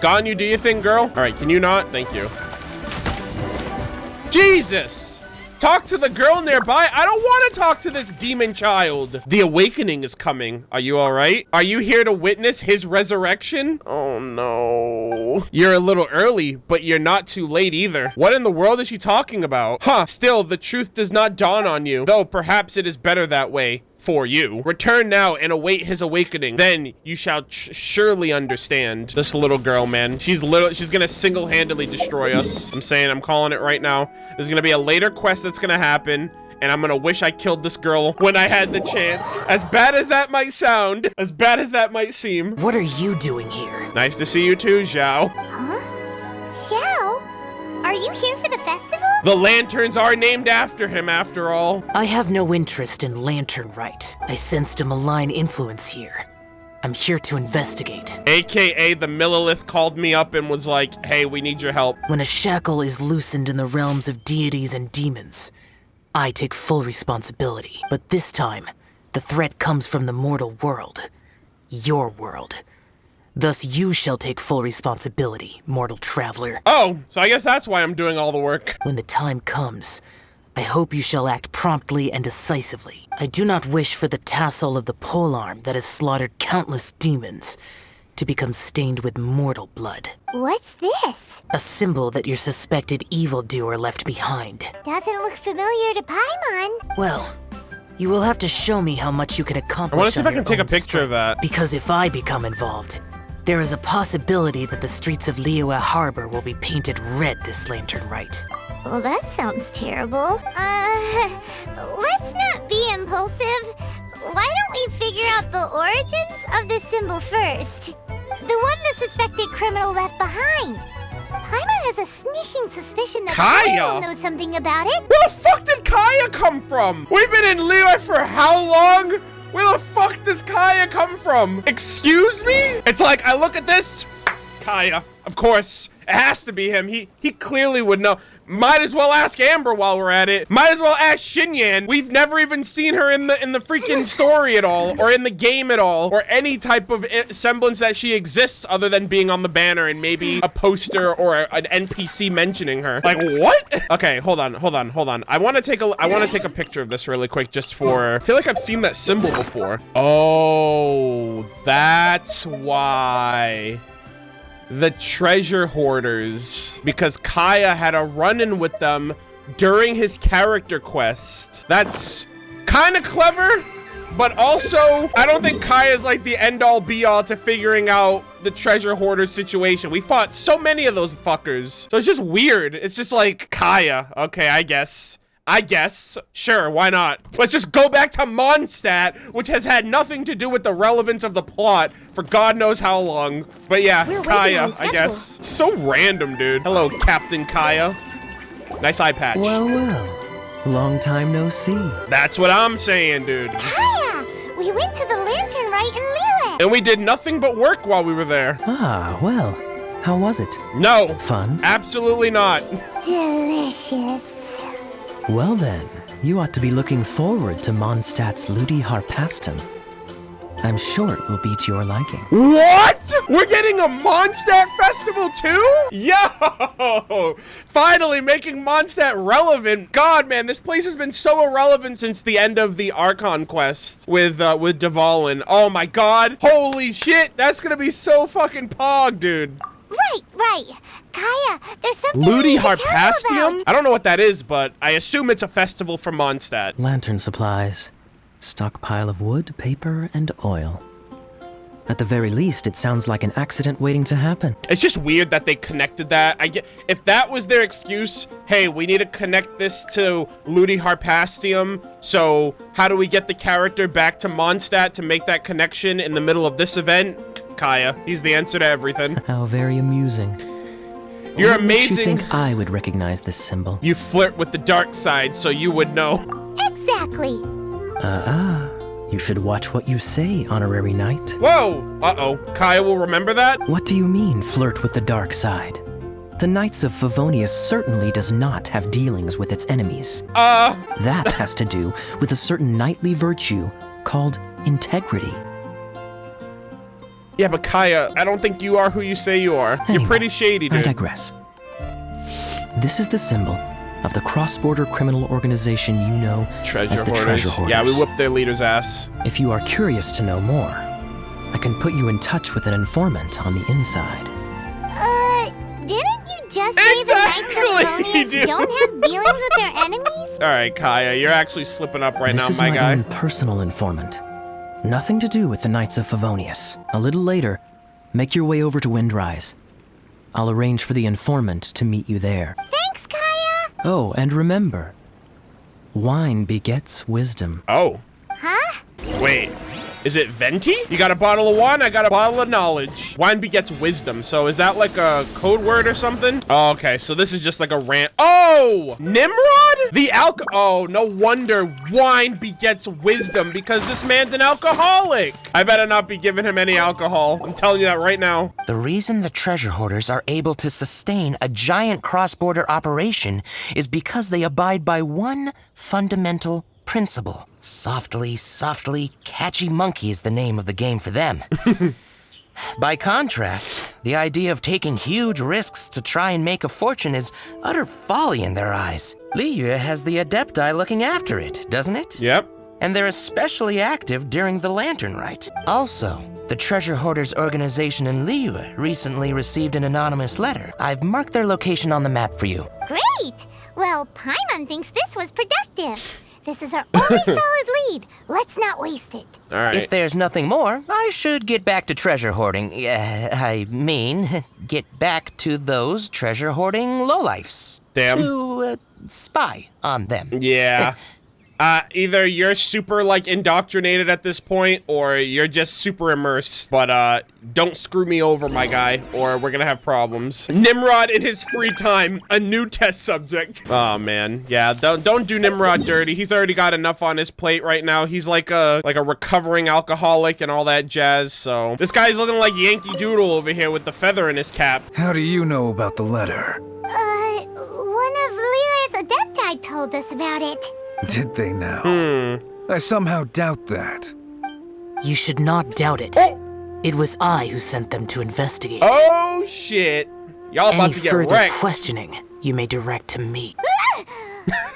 Gon, you do your thing, girl. All right, can you not? Thank you. Jesus. Talk to the girl nearby. I don't want to talk to this demon child. The awakening is coming. Are you all right? Are you here to witness his resurrection? Oh no. You're a little early, but you're not too late either. What in the world is she talking about? Huh, still, the truth does not dawn on you, though perhaps it is better that way. For you. Return now and await his awakening. Then you shall surely understand. This little girl, man. She's gonna single-handedly destroy us. I'm calling it right now. There's gonna be a later quest that's gonna happen, and I'm gonna wish I killed this girl when I had the chance. As bad as that might sound, as bad as that might seem. What are you doing here? Nice to see you too, Xiao. Huh? Xiao? Are you here for the festival? The lanterns are named after him, after all. I have no interest in lantern Rite. I sensed a malign influence here. I'm here to investigate. AKA the Millilith called me up and was like, hey, we need your help. When a shackle is loosened in the realms of deities and demons, I take full responsibility. But this time, the threat comes from the mortal world. Your world. Thus you shall take full responsibility, mortal traveler. Oh, so I guess that's why I'm doing all the work. When the time comes, I hope you shall act promptly and decisively. I do not wish for the tassel of the polearm that has slaughtered countless demons to become stained with mortal blood. What's this? A symbol that your suspected evildoer left behind. Doesn't look familiar to Paimon. Well, you will have to show me how much you can accomplish. I want to see if on I can your take a own picture of strength. that. Because if I become involved, there is a possibility that the streets of Liyue Harbor will be painted red this lantern rite. Well, that sounds terrible. Let's not be impulsive. Why don't we figure out the origins of this symbol first? The one the suspected criminal left behind. Paimon has a sneaking suspicion that Kaeya will know something about it. Where the fuck did Kaeya come from? We've been in Liyue for how long? Where the fuck does Kaeya come from? Excuse me? It's like, I look at this, Kaeya, of course. It has to be him. He clearly would know. Might as well ask Amber while we're at it. Might as well ask Xinyan. We've never even seen her in the freaking story at all, or in the game at all, or any type of semblance that she exists other than being on the banner and maybe a poster or an NPC mentioning her. Like, what? Okay, hold on. I want to take a picture of this really quick just for, I feel like I've seen that symbol before. Oh, that's why. The treasure hoarders, because Kaeya had a run-in with them during his character quest. That's kind of clever, but also I don't think Kaeya's like the end-all be-all to figuring out the treasure hoarder situation. We fought so many of those fuckers, so it's just weird. It's just like, Kaeya, okay, I guess, sure, why not? Let's just go back to Mondstadt, which has had nothing to do with the relevance of the plot for God knows how long. But yeah, Kaeya, I guess. It's so random, dude. Hello, Captain Kaeya. Nice eye patch. Well, long time no see. That's what I'm saying, dude. Kaeya, we went to the lantern rite in Liyue. And we did nothing but work while we were there. Ah, well, how was it? No. Fun? Absolutely not. Delicious. Well then, you ought to be looking forward to Mondstadt's Ludi Harpastum. I'm sure it will be to your liking. What? We're getting a Mondstadt festival too? Yo! Finally making Mondstadt relevant. God, man, this place has been so irrelevant since the end of the Archon quest with Dvalin. Oh my God. Holy shit. That's gonna be so fucking pog, dude. Right. Kaeya, there's something Ludi we need to tell you Harpastium? about. I don't know what that is, but I assume it's a festival for Mondstadt. Lantern supplies. Stockpile of wood, paper, and oil. At the very least, it sounds like an accident waiting to happen. It's just weird that they connected that. If that was their excuse, hey, we need to connect this to Ludi Harpastium, so how do we get the character back to Mondstadt to make that connection in the middle of this event? Kaeya, he's the answer to everything. How very amusing. You're What makes amazing. you think I would recognize this symbol? You flirt with the dark side, so you would know. Exactly. You should watch what you say, honorary knight. Whoa! Uh-oh. Kaeya will remember that? What do you mean, flirt with the dark side? The Knights of Favonius certainly does not have dealings with its enemies. That has to do with a certain knightly virtue called integrity. Yeah, but Kaeya, I don't think you are who you say you are. Anyway, You're pretty shady, dude. I digress. This is the symbol of the cross-border criminal organization you know as the Treasure Hoarders. Yeah, we whooped their leader's ass. If you are curious to know more, I can put you in touch with an informant on the inside. Didn't you just say the Knights of Favonius dude. don't have dealings with their enemies? All right, Kaeya, you're actually slipping up right now, This is my guy. own personal informant. Nothing to do with the Knights of Favonius. A little later, make your way over to Windrise. I'll arrange for the informant to meet you there. Thanks, Kaeya. Oh, and remember, wine begets wisdom. Oh. Huh? Wait. Is it Venti? You got a bottle of wine, I got a bottle of knowledge. Wine begets wisdom, so is that like a code word or something? Oh, okay, so this is just like a rant. Oh! Nimrod? Oh, no wonder wine begets wisdom, because this man's an alcoholic. I better not be giving him any alcohol. I'm telling you that right now. The reason the treasure hoarders are able to sustain a giant cross-border operation is because they abide by one fundamental principle. Softly, catchy monkey is the name of the game for them. By contrast, the idea of taking huge risks to try and make a fortune is utter folly in their eyes. Liyue has the Adepti looking after it, doesn't it? Yep. And they're especially active during the Lantern Rite. Also, the Treasure Hoarders organization in Liyue recently received an anonymous letter. I've marked their location on the map for you. Great! Well, Paimon thinks this was productive. This is our only solid lead. Let's not waste it. All right. If there's nothing more, I should get back to treasure hoarding. Get back to those treasure hoarding lowlifes. Damn. To spy on them. Yeah. Either you're super, like, indoctrinated at this point, or you're just super immersed. But, don't screw me over, my guy, or we're gonna have problems. Nimrod in his free time, a new test subject. Oh, man. Yeah, don't do Nimrod dirty. He's already got enough on his plate right now. He's like a recovering alcoholic and all that jazz, so. This guy's looking like Yankee Doodle over here with the feather in his cap. How do you know about the letter? One of Liyue's Adepti told us about it. Did they now? I somehow doubt that. You should not doubt it. It was I who sent them to investigate. Oh, shit. Y'all about to get Any further wrecked. questioning, you may direct to me.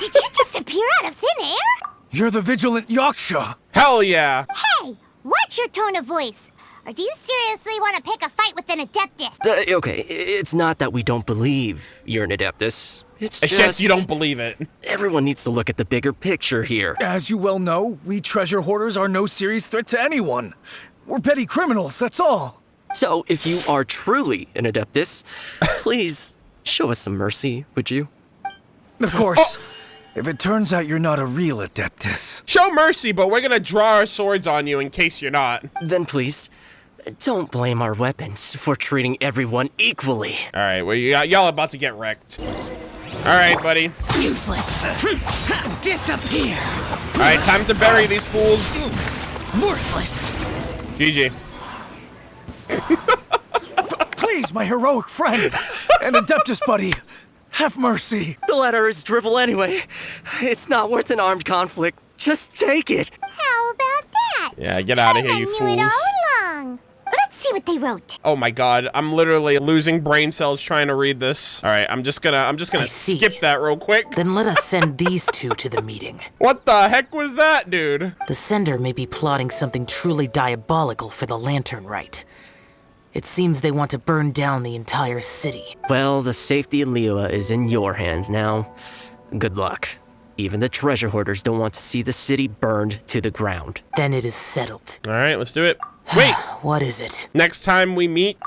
Did you just appear out of thin air? You're the vigilant Yaksha! Hell yeah. Hey, watch your tone of voice. Or do you seriously want to pick a fight with an Adeptus? Okay, it's not that we don't believe you're an Adeptus. It's just you don't believe it. Everyone needs to look at the bigger picture here. As you well know, we treasure hoarders are no serious threat to anyone. We're petty criminals, that's all. So, if you are truly an Adeptus, please show us some mercy, would you? Of course. If it turns out you're not a real Adeptus. Show mercy, but we're gonna draw our swords on you in case you're not. Then please, don't blame our weapons for treating everyone equally. All right, well, y'all about to get wrecked. All right, buddy. Useless. Disappear. All right, time to bury these fools. Worthless. GG. Please, my heroic friend and Adeptus buddy, have mercy. The letter is drivel anyway. It's not worth an armed conflict. Just take it. How about that? Yeah, get out of here, you I knew fools. it all along. Let's see what they wrote. Oh my god, I'm literally losing brain cells trying to read this. All right, I'm just gonna skip that real quick. Then let us send these two to the meeting. What the heck was that, dude? The sender may be plotting something truly diabolical for the Lantern Rite. It seems they want to burn down the entire city. Well, the safety of Liyue is in your hands now. Good luck. Even the treasure hoarders don't want to see the city burned to the ground. Then it is settled. All right, let's do it. Wait. What is it? Next time we meet,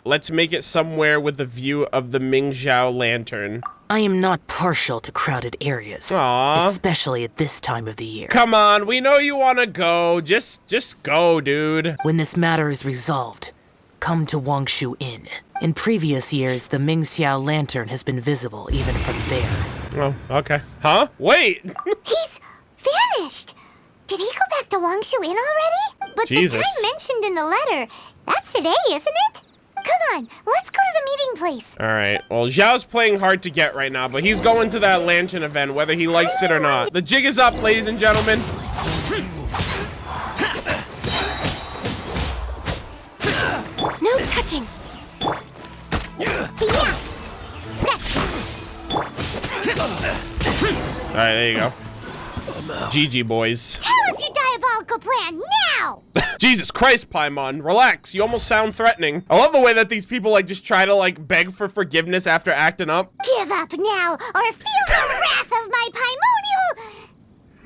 let's make it somewhere with a view of the Mingxiao lantern. I am not partial to crowded areas. Aww. Especially at this time of the year. Come on, we know you want to go. Just go, dude. When this matter is resolved, come to Wangshu Inn. In previous years, the Mingxiao lantern has been visible even from there. Oh, okay. Huh? Wait! He's vanished! Did he go back to Wangshu Inn already? But Jesus. the time mentioned in the letter, that's today, isn't it? Come on, let's go to the meeting place. Alright, well, Xiao's playing hard to get right now, but he's going to that lantern event, whether he likes it or not. The jig is up, ladies and gentlemen. No touching. Yeah. Scratch. Alright, there you go. GG, boys. Tell us your diabolical plan now! Jesus Christ, Paimon, relax. You almost sound threatening. I love the way that these people, like, just try to, like, beg for forgiveness after acting up. Give up now, or feel the wrath of my Paimonial...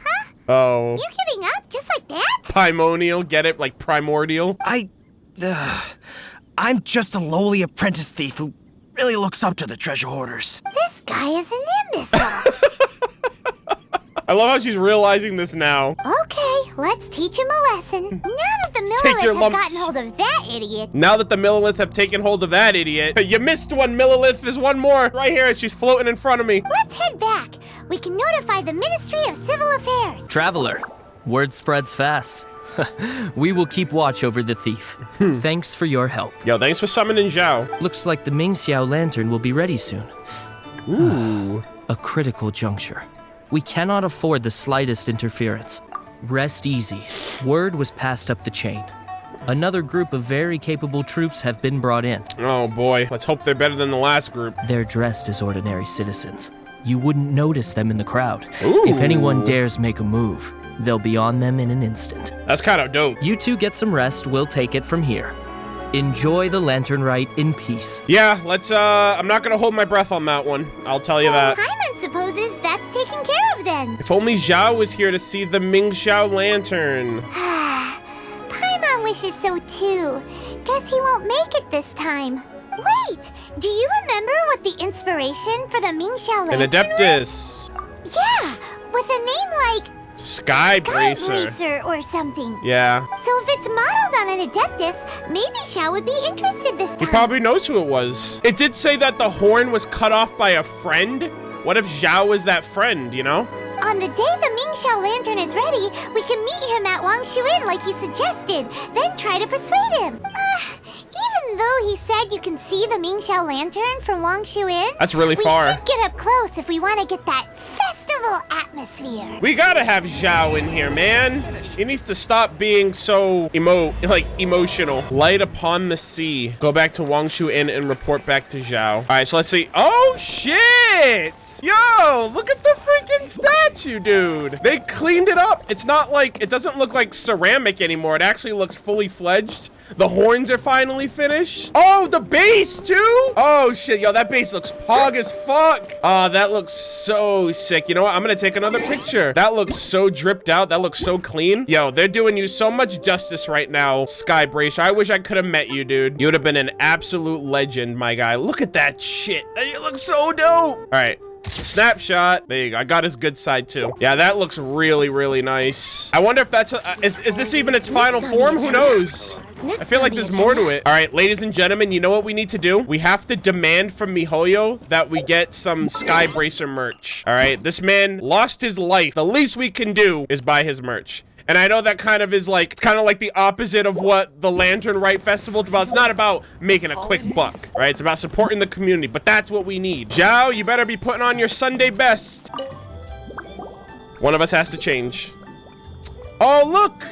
Huh? Oh. You're giving up just like that? Paimonial, get it? Like, primordial? I'm just a lowly apprentice thief who really looks up to the treasure hoarders. This guy is an imbecile. I love how she's realizing this now. Okay, let's teach him a lesson. Now that the Take your Millilith have lumps. gotten hold of that idiot. Now that the Millilith have taken hold of that idiot. You missed one, Millilith. There's one more right here. She's floating in front of me. Let's head back. We can notify the Ministry of Civil Affairs. Traveler, word spreads fast. We will keep watch over the thief. Thanks for your help. Yo, thanks for summoning Xiao. Looks like the Mingxiao lantern will be ready soon. Ooh. A critical juncture. We cannot afford the slightest interference. Rest easy. Word was passed up the chain. Another group of very capable troops have been brought in. Oh boy, let's hope they're better than the last group. They're dressed as ordinary citizens. You wouldn't notice them in the crowd. Ooh. If anyone dares make a move, they'll be on them in an instant. That's kind of dope. You two get some rest, we'll take it from here. Enjoy the Lantern Rite in peace. Yeah, let's, I'm not gonna hold my breath on that one. I'll tell you that. Paimon supposes that's taken care of then. If only Xiao was here to see the Ming Xiao lantern. Paimon wishes so too. Guess he won't make it this time. Wait, do you remember what the inspiration for the Ming Xiao lantern An Adeptus. was? Yeah, with a name like Skybracer. Skybracer or something. Yeah. So if it's modeled on an Adeptus, maybe Xiao would be interested this time. He probably knows who it was. It did say that the horn was cut off by a friend. What if Xiao was that friend, you know? On the day the Ming Xiao lantern is ready, we can meet him at Wangshuin like he suggested, then try to persuade him. Even though he said you can see the Ming Xiao lantern from Wangshuin, that's really far. We should get up close if we want to get that festival atmosphere. We gotta have Xiao in here, man. He needs to stop being so emotional. Light upon the sea. Go back to Wangshu Inn and report back to Xiao. All right, so let's see. Oh, shit. Yo, look at the freaking statue, dude. They cleaned it up. It's not like, it doesn't look like ceramic anymore. It actually looks fully fledged. The horns are finally finished. Oh, the base too? Oh shit, yo, that base looks pog as fuck. Oh, that looks so sick. You know what? I'm gonna take another picture. That looks so dripped out. That looks so clean. Yo, they're doing you so much justice right now, Skybracer. I wish I could have met you, dude. You would have been an absolute legend, my guy. Look at that shit. You look so dope. All right. Snapshot. There you go. I got his good side too. Yeah, that looks really, really nice. I wonder if that's is this even its final form? Who knows? I feel like there's more to it. All right, ladies and gentlemen, you know what we need to do? We have to demand from MiHoYo that we get some Skybracer merch. All right, this man lost his life. The least we can do is buy his merch. And I know that kind of is like, it's kind of like the opposite of what the Lantern Rite Festival is about. It's not about making a quick buck, right? It's about supporting the community, but that's what we need. Xiao, you better be putting on your Sunday best. One of us has to change. Oh, look.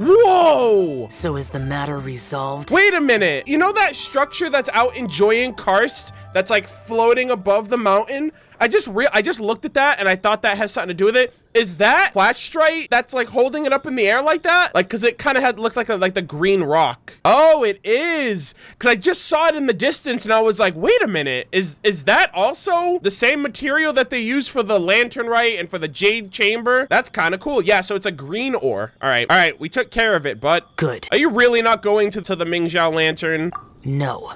Whoa! So is the matter resolved? Wait a minute. You know that structure that's out in Joyin Karst that's like floating above the mountain? I just looked at that and I thought that has something to do with it. Is that Flatstrite that's like holding it up in the air like that? Like, cause it kind of looks like the green rock. Oh, it is. Cause I just saw it in the distance and I was like, wait a minute. Is that also the same material that they use for the Lantern Rite and for the Jade Chamber? That's kind of cool. Yeah, so it's a green ore. All right, we took care of it, but. Good. Are you really not going to the Ming Xiao Lantern? No.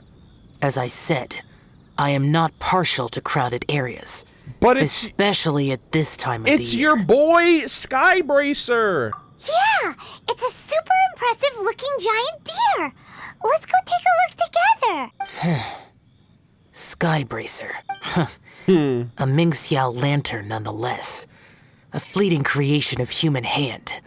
As I said, I am not partial to crowded areas. But it's especially at this time of the year. It's your boy, Skybracer. Yeah, it's a super impressive looking giant deer. Let's go take a look together. Skybracer. A Ming Xiao lantern nonetheless. A fleeting creation of human hand.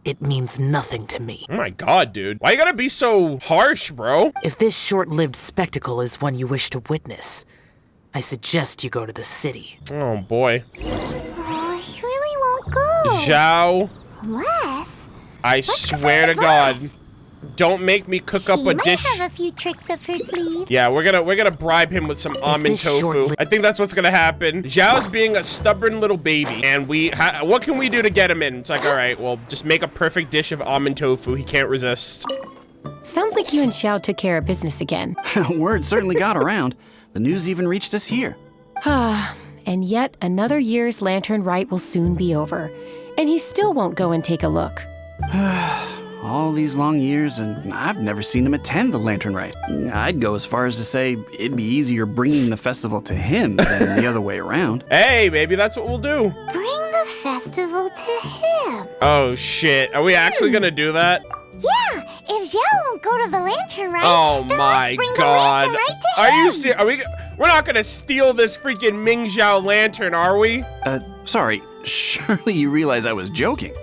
It means nothing to me. Oh my god, dude. Why you gotta be so harsh, bro? If this short-lived spectacle is one you wish to witness, I suggest you go to the city. Oh boy. Oh, he really won't go. Xiao. Unless. I swear to God. Don't make me cook up a dish. He might have a few tricks up her sleeve. Yeah, we're gonna bribe him with some almond tofu. I think that's what's gonna happen. Xiao's being a stubborn little baby, and what can we do to get him in? It's like, all right, well, just make a perfect dish of almond tofu. He can't resist. Sounds like you and Xiao took care of business again. Word certainly got around. The news even reached us here. And yet another year's Lantern Rite will soon be over, and he still won't go and take a look. All these long years, and I've never seen him attend the Lantern Rite. I'd go as far as to say it'd be easier bringing the festival to him than the other way around. Hey, maybe that's what we'll do. Bring the festival to him. Oh, shit. Are we actually gonna do that? Yeah, if Xiao won't go to the Lantern Rite, oh then my let's bring god. The Lantern Rite to are him. you serious? We're not gonna steal this freaking Ming Xiao lantern, are we? Sorry. Surely you realize I was joking.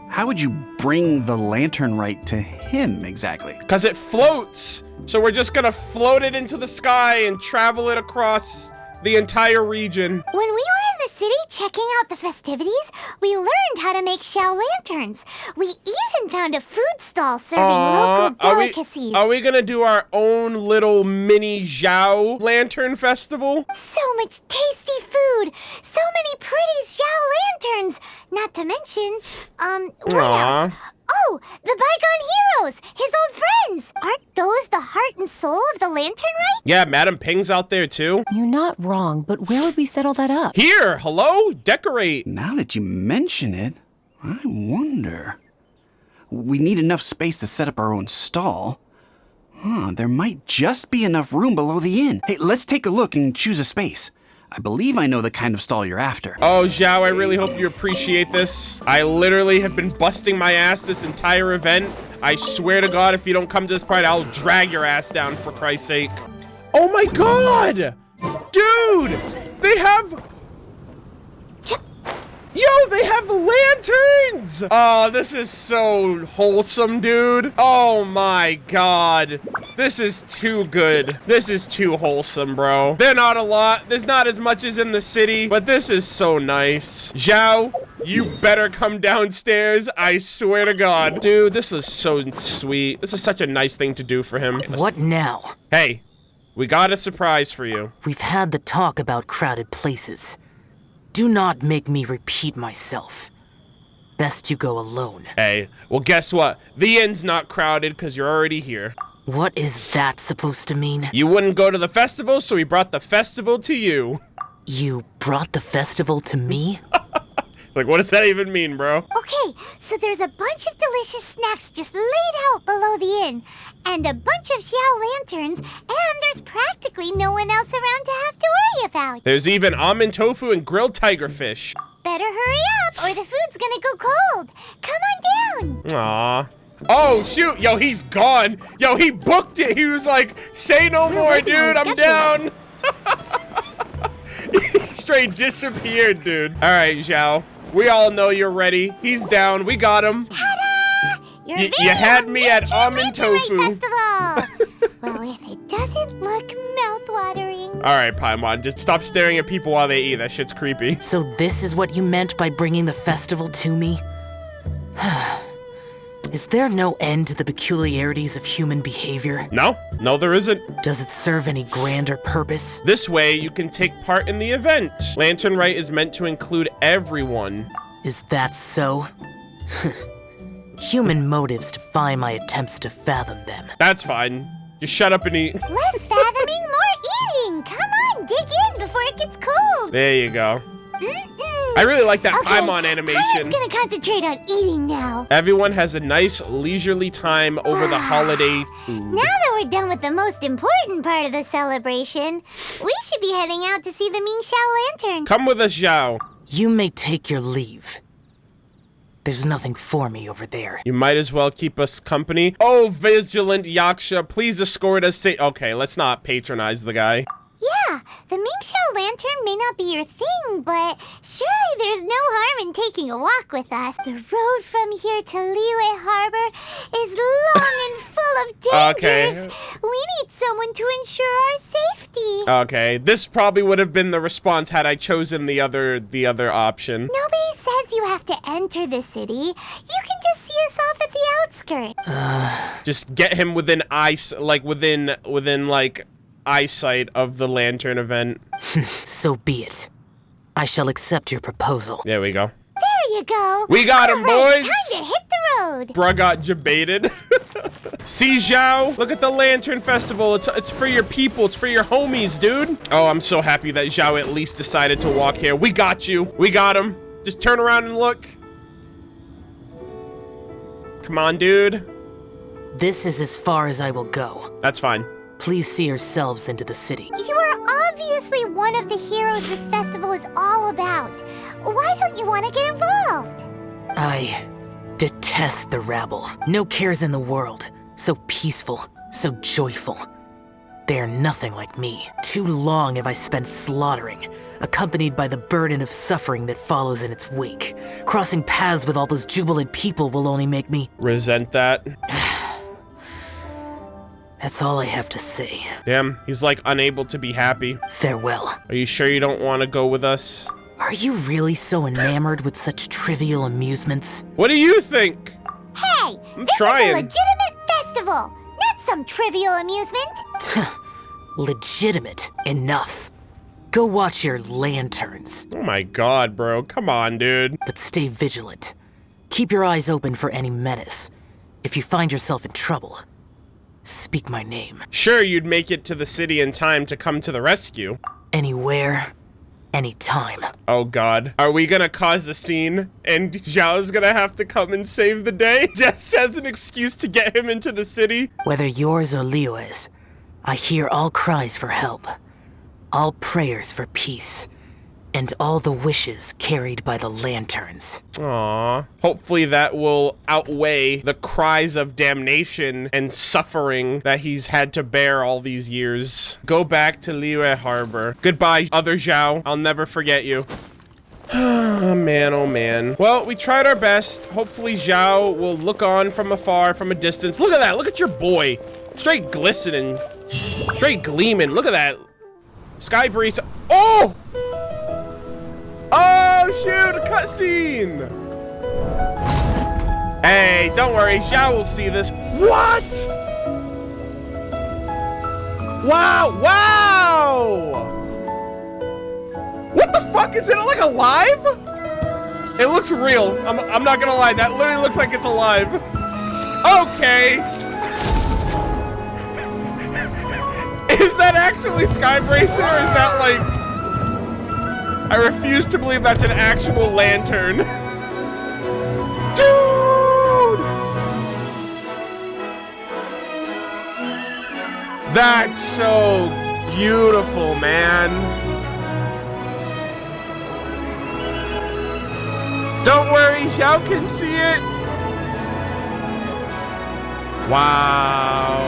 How would you bring the Lantern Rite to him exactly? Because it floats. So we're just gonna float it into the sky and travel it across the entire region. When we were in the city checking out the festivities, we learned how to make Xiao lanterns. We even found a food stall serving local delicacies. Are we gonna do our own little mini Xiao lantern festival? So much tasty food. So many pretty Xiao lanterns. Not to mention, what else? Oh, the bygone heroes, his old friends. Aren't those the heart and soul of the lantern, right? Yeah, Madam Ping's out there too. You're not wrong, but where would we set all that up? Here, hello, decorate. Now that you mention it, I wonder. We need enough space to set up our own stall. There might just be enough room below the inn. Hey, let's take a look and choose a space. I believe I know the kind of stall you're after. Oh, Xiao, I really hope you appreciate this. I literally have been busting my ass this entire event. I swear to God, if you don't come to this part, I'll drag your ass down, for Christ's sake. Oh my God! Dude! They have... Yo, they have lanterns! Oh, this is so wholesome, dude. Oh my God. This is too good. This is too wholesome, bro. They're not a lot. There's not as much as in the city, but this is so nice. Xiao, you better come downstairs. I swear to God. Dude, this is so sweet. This is such a nice thing to do for him. What now? Hey, we got a surprise for you. We've had the talk about crowded places. Do not make me repeat myself. Best you go alone. Hey, well, guess what? The inn's not crowded because you're already here. What is that supposed to mean? You wouldn't go to the festival, so we brought the festival to you. You brought the festival to me? Like, what does that even mean, bro? Okay, so there's a bunch of delicious snacks just laid out below the inn, and a bunch of Xiao lanterns, and there's practically no one else around to have to worry about. There's even almond tofu and grilled tiger fish. Better hurry up, or the food's gonna go cold. Come on down. Aw. Oh, shoot. Yo, he's gone. Yo, he booked it. He was like, say no more, dude. I'm down. He straight disappeared, dude. All right, Xiao. We all know you're ready. He's down. We got him. Ta-da! You had me at almond tofu. Well, if it doesn't look mouthwatering. All right, Paimon, just stop staring at people while they eat. That shit's creepy. So this is what you meant by bringing the festival to me? Is there no end to the peculiarities of human behavior? No, there isn't. Does it serve any grander purpose? This way, you can take part in the event. Lantern Rite is meant to include everyone. Is that so? Human motives defy my attempts to fathom them. That's fine. Just shut up and eat. Less fathoming, more eating. Come on, dig in before it gets cold. There you go. I really like that Paimon animation. I'm gonna concentrate on eating now. Everyone has a nice leisurely time over the holiday food. Now that we're done with the most important part of the celebration, we should be heading out to see the Ming Xiao lantern. Come with us, Xiao. You may take your leave. There's nothing for me over there. You might as well keep us company. Oh, vigilant Yaksha, please escort us. Okay, let's not patronize the guy. Yeah, the Ming Xiao lantern may not be your thing, but surely there's no harm in taking a walk with us. The road from here to Liyue Harbor is long and full of dangers. Okay. We need someone to ensure our safety. Okay, this probably would have been the response had I chosen the other option. Nobody says you have to enter the city. You can just see us off at the outskirts. Just get him within eyesight of the lantern event. So be it. I shall accept your proposal. There we go. There you go. We got him, boys. Time to hit the road. Bruh got jebaited. See, Xiao? Look at the Lantern Festival. It's for your people. It's for your homies, dude. Oh, I'm so happy that Xiao at least decided to walk here. We got you. We got him. Just turn around and look. Come on, dude. This is as far as I will go. That's fine. Please see yourselves into the city. You are obviously one of the heroes this festival is all about. Why don't you want to get involved? I detest the rabble. No cares in the world. So peaceful, so joyful. They are nothing like me. Too long have I spent slaughtering, accompanied by the burden of suffering that follows in its wake. Crossing paths with all those jubilant people will only make me resent that. That's all I have to say. Damn, he's like unable to be happy. Farewell. Are you sure you don't want to go with us? Are you really so enamored with such trivial amusements? What do you think? Hey, I'm this trying. is a legitimate festival, not some trivial amusement. Legitimate. Enough. Go watch your lanterns. Oh my god, bro. Come on, dude. But stay vigilant. Keep your eyes open for any menace. If you find yourself in trouble, speak my name. Sure, you'd make it to the city in time to come to the rescue. Anywhere, anytime. Oh god. Are we gonna cause a scene and Xiao's gonna have to come and save the day just as an excuse to get him into the city? Whether yours or Liyue's, I hear all cries for help, all prayers for peace, and all the wishes carried by the lanterns. Aww. Hopefully that will outweigh the cries of damnation and suffering that he's had to bear all these years. Go back to Liyue Harbor. Goodbye, other Xiao. I'll never forget you. Oh man, oh man. Well, we tried our best. Hopefully Xiao will look on from afar, from a distance. Look at that. Look at your boy. Straight glistening. Straight gleaming. Look at that. Skybracer. Oh! Oh, shoot, a cutscene! Hey, don't worry, Xiao will see this. What? Wow, wow! What the fuck, is it like alive? It looks real, I'm not gonna lie, that literally looks like it's alive. Okay. Is that actually Skybracer, or is that like... I refuse to believe that's an actual lantern. Dude! That's so beautiful, man. Don't worry, Xiao can see it. Wow.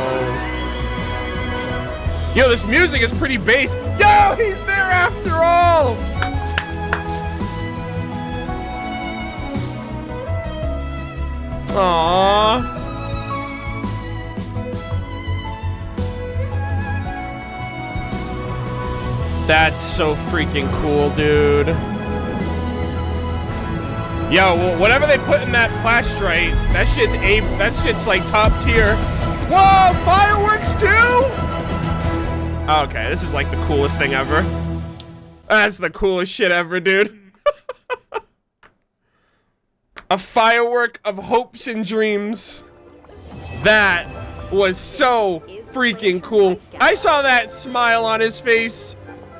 Yo, this music is pretty bass. Yo, he's there after all! Aww. That's so freaking cool, dude. Yo, well, whatever they put in that plastrite, that shit's like top tier. Whoa, fireworks too? Okay, this is like the coolest thing ever. That's the coolest shit ever, dude. A firework of hopes and dreams. That was so freaking cool. I saw that smile on his face.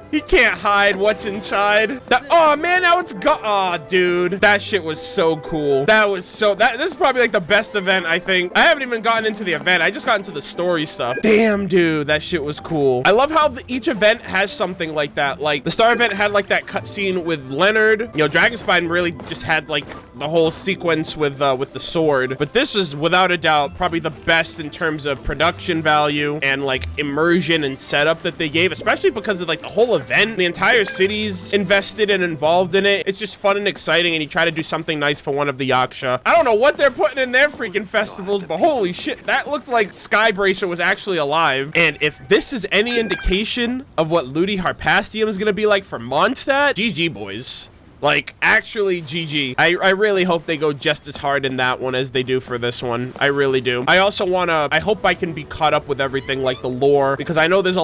He can't hide what's inside. Oh man, now it's gone. Oh, dude, that shit was so cool. This is probably like the best event, I think. I haven't even gotten into the event. I just got into the story stuff. Damn, dude, that shit was cool. I love how each event has something like that. Like the star event had like that cutscene with Leonard. You know, Dragonspine really just had like the whole sequence with the sword. But this is without a doubt probably the best in terms of production value and like immersion and setup that they gave, especially because of like the whole event. The entire city's invested and involved in it. It's just fun and exciting, and you try to do something nice for one of the Yaksha. I don't know what they're putting in their freaking festivals, but holy shit, that looked like Skybracer was actually alive. And if this is any indication of what Ludi Harpastium is gonna be like for Mondstadt, GG, boys. Like, actually, GG. I really hope they go just as hard in that one as they do for this one. I really do. I also I hope I can be caught up with everything, like the lore, because I know there's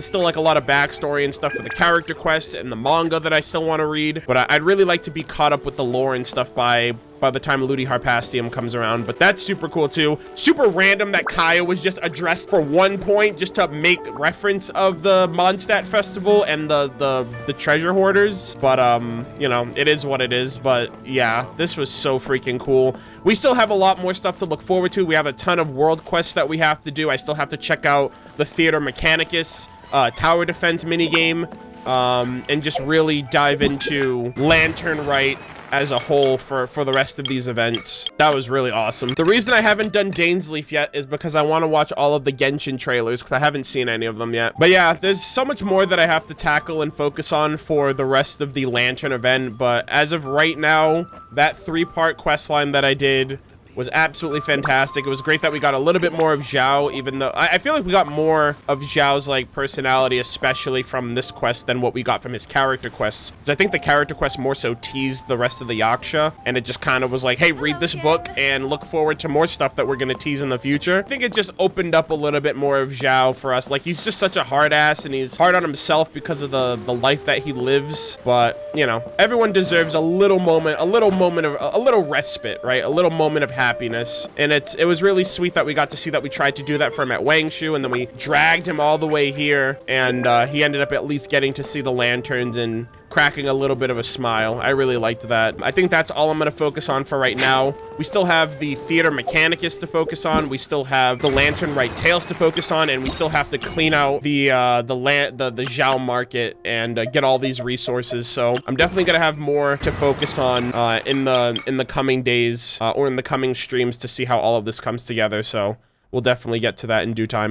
still like a lot of backstory and stuff for the character quests and the manga that I still want to read, but I'd really like to be caught up with the lore and stuff by the time Ludi Harpastium comes around. But that's super cool too. Super random that Kaeya was just addressed for one point just to make reference of the Mondstadt festival and the treasure hoarders. But you know, it is what it is. But yeah, this was so freaking cool. We still have a lot more stuff to look forward to. We have a ton of world quests that we have to do. I still have to check out the Theater Mechanicus tower defense minigame, and just really dive into Lantern Rite as a whole for the rest of these events. That was really awesome. The reason I haven't done Dainsleif yet is because I want to watch all of the Genshin trailers, because I haven't seen any of them yet. But yeah, there's so much more that I have to tackle and focus on for the rest of the Lantern event. But as of right now, that 3-part quest line that I did was absolutely fantastic. It was great that we got a little bit more of Xiao, even though I feel like we got more of Xiao's like personality, especially from this quest, than what we got from his character quests. I think the character quest more so teased the rest of the Yaksha, and it just kind of was like, hey, read this book and look forward to more stuff that we're gonna tease in the future. I think it just opened up a little bit more of Xiao for us. Like, he's just such a hard ass, and he's hard on himself because of the life that he lives. But, you know, everyone deserves a little moment of a little respite, right? A little moment of happiness. And it was really sweet that we got to see that we tried to do that for him at Wangshu, and then we dragged him all the way here, and he ended up at least getting to see the lanterns and cracking a little bit of a smile. I really liked that. I think that's all I'm going to focus on for right now. We still have the Theater Mechanicus to focus on. We still have the Lantern Rite Tales to focus on, and we still have to clean out the Xiao market and get all these resources. So I'm definitely going to have more to focus on in the coming days or in the coming streams to see how all of this comes together. So we'll definitely get to that in due time.